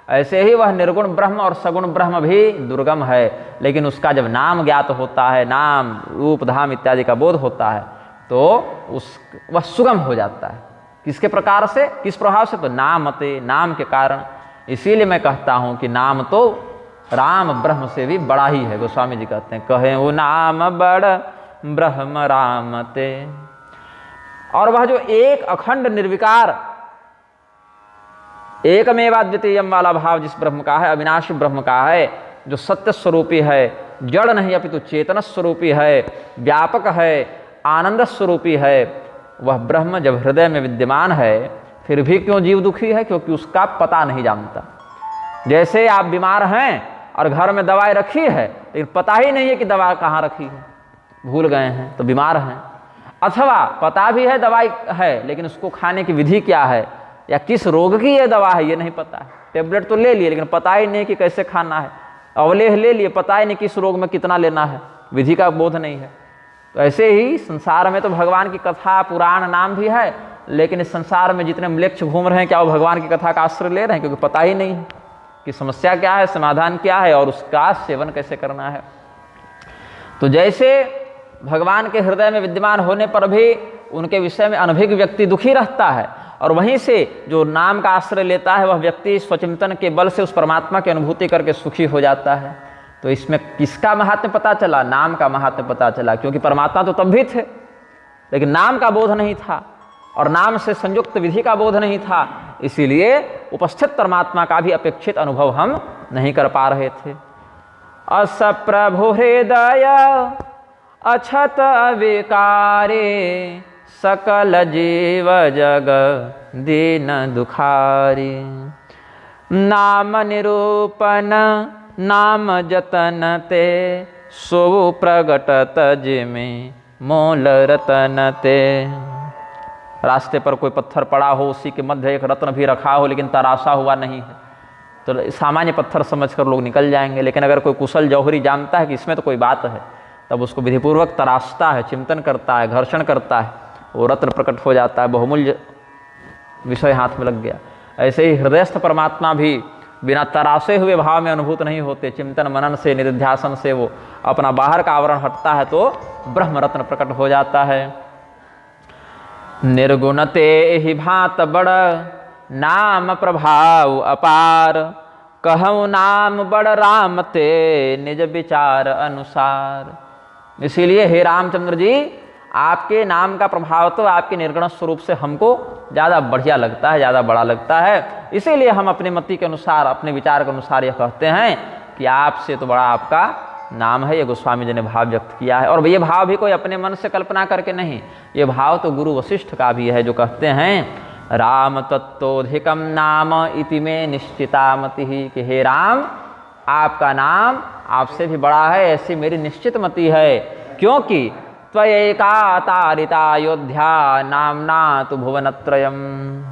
ऐसे ही वह निर्गुण ब्रह्म और सगुण ब्रह्म भी दुर्गम है, लेकिन उसका जब नाम ज्ञात होता है, नाम रूप धाम इत्यादि का बोध होता है, तो वह सुगम हो जाता है। किसके प्रकार से, किस प्रभाव से? तो नामते, नाम के कारण। इसीलिए मैं कहता हूँ कि नाम तो राम ब्रह्म से भी बड़ा ही है। गोस्वामी जी कहते हैं कहे वो नाम बड़ ब्रह्म राम ते। और वह जो एक अखंड निर्विकार एकमेवाद्वितीयम वाला भाव जिस ब्रह्म का है, अविनाशी ब्रह्म का है, जो सत्य स्वरूपी है, जड़ नहीं अपितु चेतन स्वरूपी है, व्यापक है, आनंद स्वरूपी है, वह ब्रह्म जब हृदय में विद्यमान है फिर भी क्यों जीव दुखी है? क्योंकि उसका पता नहीं जानता। जैसे आप बीमार हैं और घर में दवाई रखी है लेकिन पता ही नहीं है कि दवा कहाँ रखी है, भूल गए हैं तो बीमार हैं। अथवा पता भी है दवाई है लेकिन उसको खाने की विधि क्या है या किस रोग की ये दवा है ये नहीं पता है। टेबलेट तो ले लिए लेकिन पता ही नहीं कि कैसे खाना है, अवलेह ले लिए पता ही नहीं किस रोग में कितना लेना है, विधि का बोध नहीं है। तो ऐसे ही संसार में तो भगवान की कथा पुराण नाम भी है, लेकिन इस संसार में जितने म्लेच्छ घूम रहे हैं क्या वो भगवान की कथा का आश्रय ले रहे हैं? क्योंकि पता ही नहीं है कि समस्या क्या है, समाधान क्या है और उसका सेवन कैसे करना है। तो जैसे भगवान के हृदय में विद्यमान होने पर भी उनके विषय में अनभिज्ञ व्यक्ति दुखी रहता है, और वहीं से जो नाम का आश्रय लेता है वह व्यक्ति स्वचिंतन के बल से उस परमात्मा की अनुभूति करके सुखी हो जाता है। तो इसमें किसका महात्म्य पता चला? नाम का महात्म्य पता चला, क्योंकि परमात्मा तो तब भी थे लेकिन नाम का बोध नहीं था और नाम से संयुक्त विधि का बोध नहीं था, इसीलिए उपस्थित परमात्मा का भी अपेक्षित अनुभव हम नहीं कर पा रहे थे। अस प्रभु हृदय अछत अविकारे, सकल जीव जग दीन दुखारी। नाम निरूपण नाम जतन ते, सो प्रगटत जिमे मोल रतन ते। रास्ते पर कोई पत्थर पड़ा हो, उसी के मध्य एक रत्न भी रखा हो लेकिन तराशा हुआ नहीं है, तो सामान्य पत्थर समझकर लोग निकल जाएंगे। लेकिन अगर कोई कुशल जौहरी जानता है कि इसमें तो कोई बात है, तब उसको विधिपूर्वक तराशता है, चिंतन करता है, घर्षण करता है, वो रत्न प्रकट हो जाता है, बहुमूल्य विषय हाथ में लग गया। ऐसे ही हृदयस्थ परमात्मा भी बिना तराशे हुए भाव में अनुभूत नहीं होते। चिंतन मनन से, निधिध्यासन से वो अपना बाहर का आवरण हटता है तो ब्रह्म रत्न प्रकट हो जाता है। निर्गुणते ही भात बड़ नाम प्रभाव अपार, कहूँ नाम बड़ राम ते निज विचार अनुसार। इसीलिए हे रामचंद्र जी, आपके नाम का प्रभाव तो आपके निर्गुण स्वरूप से हमको ज़्यादा बढ़िया लगता है, ज़्यादा बड़ा लगता है। इसीलिए हम अपने मति के अनुसार, अपने विचार के अनुसार यह कहते हैं कि आपसे तो बड़ा आपका नाम है। ये गोस्वामी जी ने भाव व्यक्त किया है, और ये भाव भी कोई अपने मन से कल्पना करके नहीं, ये भाव तो गुरु वशिष्ठ का भी है, जो कहते हैं राम तत्तोधिकम नाम इति में निश्चिता मति, कि हे राम, आपका नाम आपसे भी बड़ा है, ऐसी मेरी निश्चित मति है। क्योंकि त्वयैका तारिता अयोध्या नामना तु भुवनत्रयम्,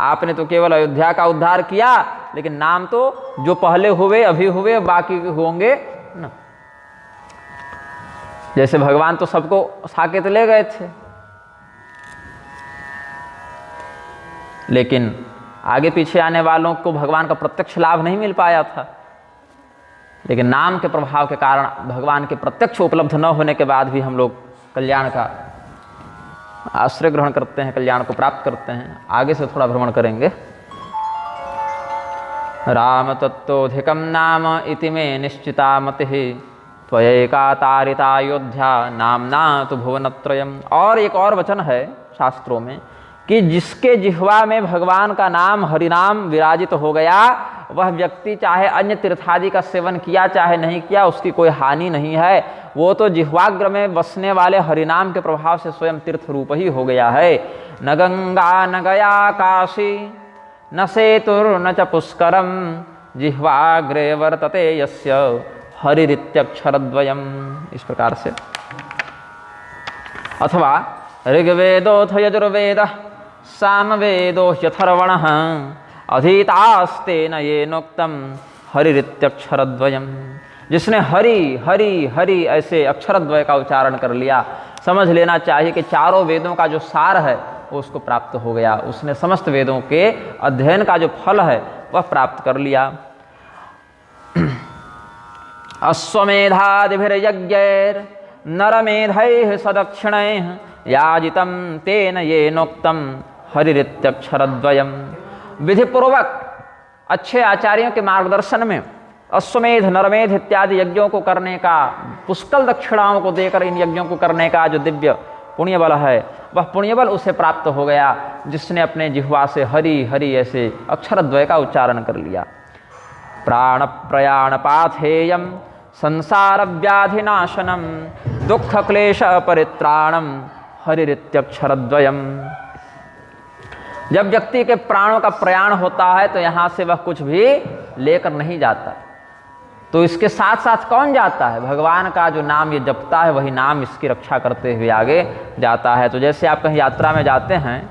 आपने तो केवल अयोध्या का उद्धार किया, लेकिन नाम तो जो पहले हुए, अभी हुए, बाकी होंगे ना। जैसे भगवान तो सबको साकेत ले गए थे, लेकिन आगे पीछे आने वालों को भगवान का प्रत्यक्ष लाभ नहीं मिल पाया था। लेकिन नाम के प्रभाव के कारण भगवान के प्रत्यक्ष उपलब्ध न होने के बाद भी हम लोग कल्याण का आश्रय ग्रहण करते हैं, कल्याण को प्राप्त करते हैं। आगे से थोड़ा भ्रमण करेंगे। राम तत्तोधिकम नाम इति मे निश्चिता मतिः त्वयैका तारिता अयोध्या नामना तु भुवनत्रयम्। और एक और वचन है शास्त्रों में कि जिसके जिह्वा में भगवान का नाम हरिनाम विराजित हो गया, वह व्यक्ति चाहे अन्य तीर्थादि का सेवन किया चाहे नहीं किया, उसकी कोई हानि नहीं है। वो तो जिह्वाग्र में बसने वाले हरिनाम के प्रभाव से स्वयं तीर्थ रूप ही हो गया है। न गंगा न गया काशी न सेतुर न च पुष्करम जिह्वाग्रे वर्तते यस्य हरिरित्यक्षरद्वयम्। इस प्रकार से। अथवा ऋग्वेदोऽथ यजुर्वेदः सामवेदो ह्यथर्वणः अधीतास्तेन येनोक्तम हरिरित्यक्षरद्वयम्। जिसने हरि हरि हरि ऐसे अक्षरद्वय का उच्चारण कर लिया, समझ लेना चाहिए कि चारों वेदों का जो सार है वो उसको प्राप्त हो गया। उसने समस्त वेदों के अध्ययन का जो फल है वह प्राप्त कर लिया। अश्वमेधादिभिर्यज्ञैर् नरमेधैः सदक्षिणैः याजितं तेन येनोक्तं हरिरित्यक्षरद्वयम्। विधिपूर्वक अच्छे आचार्यों के मार्गदर्शन में अश्वमेध नरमेध इत्यादि यज्ञों को करने का, पुष्कल दक्षिणाओं को देकर इन यज्ञों को करने का जो दिव्य पुण्य बल है, वह पुण्य बल उसे प्राप्त हो गया जिसने अपने जिह्वा से हरि हरि ऐसे अक्षरद्वय का उच्चारण कर लिया। प्राण प्रयाण पाथेयम संसार व्याधिनाशनम दुख क्लेश परित्राणम हरिरित्यक्षरद्वयम्। जब व्यक्ति के प्राणों का प्रयाण होता है तो यहाँ से वह कुछ भी लेकर नहीं जाता, तो इसके साथ साथ कौन जाता है? भगवान का जो नाम ये जपता है वही नाम इसकी रक्षा करते हुए आगे जाता है। तो जैसे आप कहीं यात्रा में जाते हैं,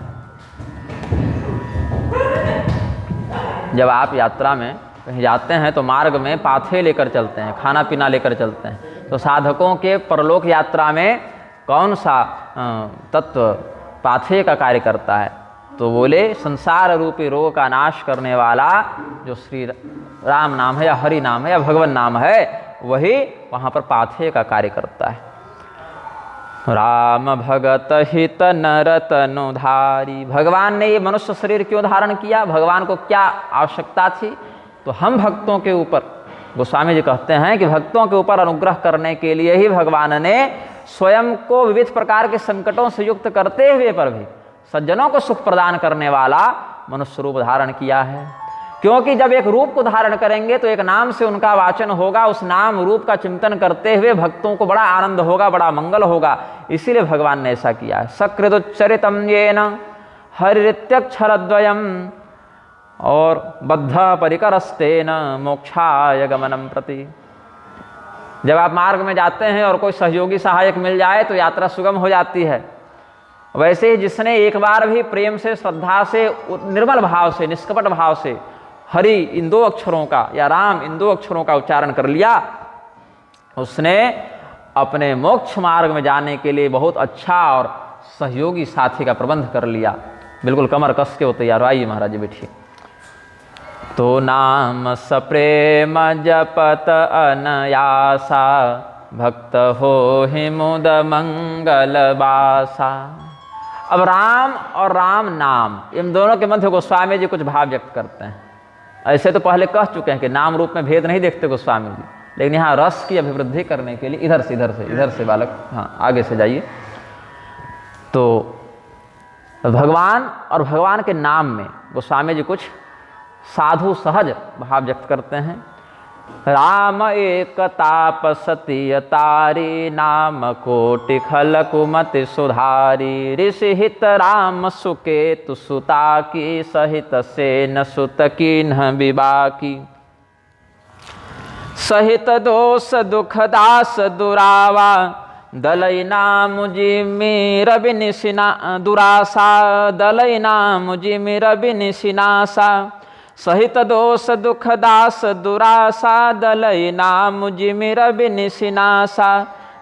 जब आप यात्रा में कहीं जाते हैं तो मार्ग में पाथे लेकर चलते हैं, खाना पीना लेकर चलते हैं। तो साधकों के परलोक यात्रा में कौन सा तत्व पाथे का कार्य करता है? तो बोले संसार रूपी रोग का नाश करने वाला जो श्री राम नाम है या हरि नाम है या भगवान नाम है, वही वहाँ पर पाथे का कार्य करता है। राम भगत हित नर तनुधारी। भगवान ने ये मनुष्य शरीर क्यों धारण किया? भगवान को क्या आवश्यकता थी? तो हम भक्तों के ऊपर, गोस्वामी जी कहते हैं कि भक्तों के ऊपर अनुग्रह करने के लिए ही भगवान ने स्वयं को विविध प्रकार के संकटों से युक्त करते हुए पर भी सज्जनों को सुख प्रदान करने वाला मनुष्य रूप धारण किया है। क्योंकि जब एक रूप को धारण करेंगे तो एक नाम से उनका वाचन होगा, उस नाम रूप का चिंतन करते हुए भक्तों को बड़ा आनंद होगा, बड़ा मंगल होगा। इसीलिए भगवान ने ऐसा किया है। सकृदुच्चरितम येन हरित्यक्षरद्वयम् और बद्ध परिकरस्तेन मोक्षाय गमनम प्रति। जब आप मार्ग में जाते हैं और कोई सहयोगी सहायक मिल जाए तो यात्रा सुगम हो जाती है। वैसे ही जिसने एक बार भी प्रेम से, श्रद्धा से, निर्मल भाव से, निष्कपट भाव से हरि इन दो अक्षरों का या राम इन दो अक्षरों का उच्चारण कर लिया, उसने अपने मोक्ष मार्ग में जाने के लिए बहुत अच्छा और सहयोगी साथी का प्रबंध कर लिया। बिल्कुल कमर कस के वो तैयार। आइए महाराज जी बैठिए। तो नाम सप्रेम जपत अनयासा भक्त हो हि मुद मंगल बासा। अब राम और राम नाम इन दोनों के मध्य गोस्वामी जी कुछ भाव व्यक्त करते हैं। ऐसे तो पहले कह चुके हैं कि नाम रूप में भेद नहीं देखते गोस्वामी जी, लेकिन यहाँ रस की अभिवृद्धि करने के लिए इधर से बालक, हाँ आगे से जाइए। तो भगवान और भगवान के नाम में गोस्वामी जी कुछ साधु सहज भाव व्यक्त करते हैं। राम एक तापसती तारी नाम कोटि खल कुमति सुधारी। ऋषि हित राम सुकेतु सुता की सहित सेन सुत कीन्ह विबाकी। सहित दोष दुख दास दुरावा दलई नाम जिमिर बिनिसिना दुरासा दलई नाम जिमिर बिनिसिनासा सहित दोष दुख दास दुरासा दलई नाम जिमिर बिनिसिनासा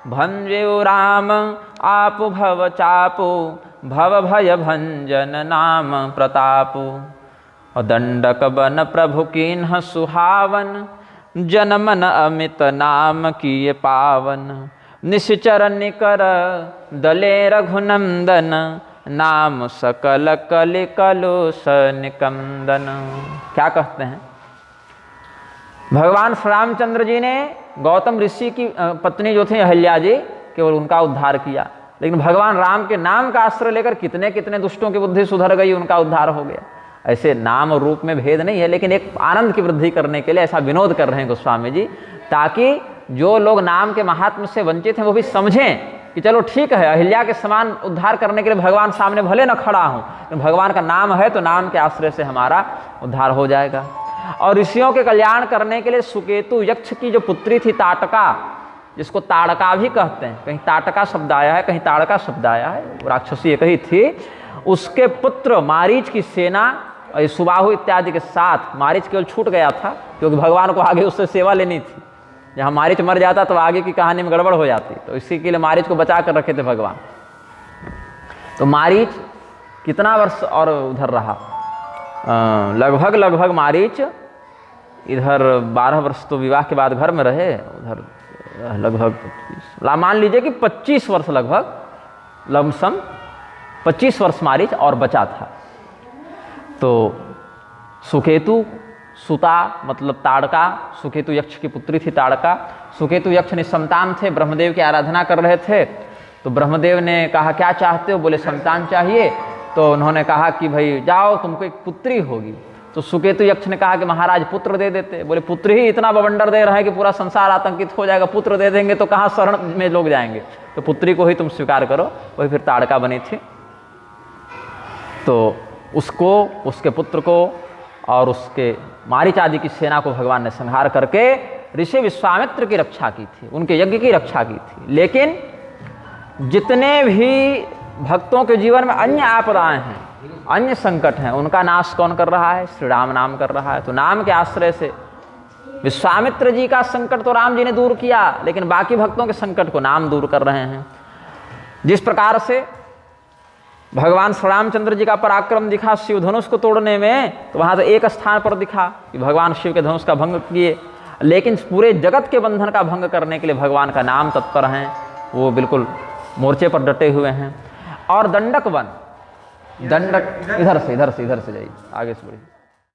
भंजो राम आप भव चापु भव भय भंजन नाम प्रतापु दंडक बन प्रभु कीन्ह सुहावन जनमन अमित नाम किए पावन निश्चर निकर दले रघुनंदन नाम सकल कलि कलुष निकंदन। क्या कहते हैं, भगवान श्री रामचंद्र जी ने गौतम ऋषि की पत्नी जो थी अहिल्या जी, केवल उनका उद्धार किया, लेकिन भगवान राम के नाम का आश्रय लेकर कितने कितने दुष्टों की बुद्धि सुधर गई, उनका उद्धार हो गया। ऐसे नाम और रूप में भेद नहीं है, लेकिन एक आनंद की वृद्धि करने के लिए ऐसा विनोद कर रहे हैं गोस्वामी जी, ताकि जो लोग नाम के महात्म्य से वंचित हैं वो भी समझें कि चलो ठीक है, अहिल्या के समान उद्धार करने के लिए भगवान सामने भले न खड़ा हूँ, लेकिन भगवान का नाम है तो नाम के आश्रय से हमारा उद्धार हो जाएगा। और ऋषियों के कल्याण करने के लिए सुकेतु यक्ष की जो पुत्री थी ताटका, जिसको ताड़का भी कहते हैं, कहीं ताटका शब्द आया है कहीं ताड़का शब्द आया है, राक्षसी एक ही थी, उसके पुत्र मारीच की सेना सुबाहु इत्यादि के साथ, मारीच केवल छूट गया था क्योंकि भगवान को आगे उससे सेवा लेनी थी, जहाँ मारीच मर जाता तो आगे की कहानी में गड़बड़ हो जाती, तो इसी के लिए मारीच को बचा कर रखे थे भगवान। तो मारीच कितना वर्ष और उधर रहा, लगभग मारीच इधर 12 वर्ष तो विवाह के बाद घर में रहे, उधर लगभग मान लीजिए कि 25 वर्ष लगभग लमसम 25 वर्ष मारीच और बचा था। तो सुकेतु सुता मतलब ताड़का, सुकेतु यक्ष की पुत्री थी ताड़का। सुकेतु यक्ष निसंतान थे, ब्रह्मदेव की आराधना कर रहे थे, तो ब्रह्मदेव ने कहा क्या चाहते हो, बोले संतान चाहिए। तो उन्होंने कहा कि भाई जाओ तुमको एक पुत्री होगी। तो सुकेतु यक्ष ने कहा कि महाराज पुत्र दे देते, बोले पुत्र ही इतना बवंडर दे रहा है कि पूरा संसार आतंकित हो जाएगा, पुत्र दे देंगे तो कहाँ शरण में लोग जाएंगे, तो पुत्री को ही तुम स्वीकार करो। वही फिर ताड़का बनी थी। तो उसको, उसके पुत्र को और उसके मारीच आदि की सेना को भगवान ने संहार करके ऋषि विश्वामित्र की रक्षा की थी, उनके यज्ञ की रक्षा की थी। लेकिन जितने भी भक्तों के जीवन में अन्य आपदाएं हैं, अन्य संकट हैं, उनका नाश कौन कर रहा है, श्री राम नाम कर रहा है। तो नाम के आश्रय से विश्वामित्र जी का संकट तो राम जी ने दूर किया, लेकिन बाकी भक्तों के संकट को नाम दूर कर रहे हैं। जिस प्रकार से भगवान श्री रामचंद्र जी का पराक्रम दिखा शिव धनुष को तोड़ने में, तो वहाँ तो एक स्थान पर दिखा कि भगवान शिव के धनुष का भंग किए, लेकिन पूरे जगत के बंधन का भंग करने के लिए भगवान का नाम तत्पर हैं, वो बिल्कुल मोर्चे पर डटे हुए हैं। और दंडक वन, दंडक इधर से जाइए, आगे से बढ़िए।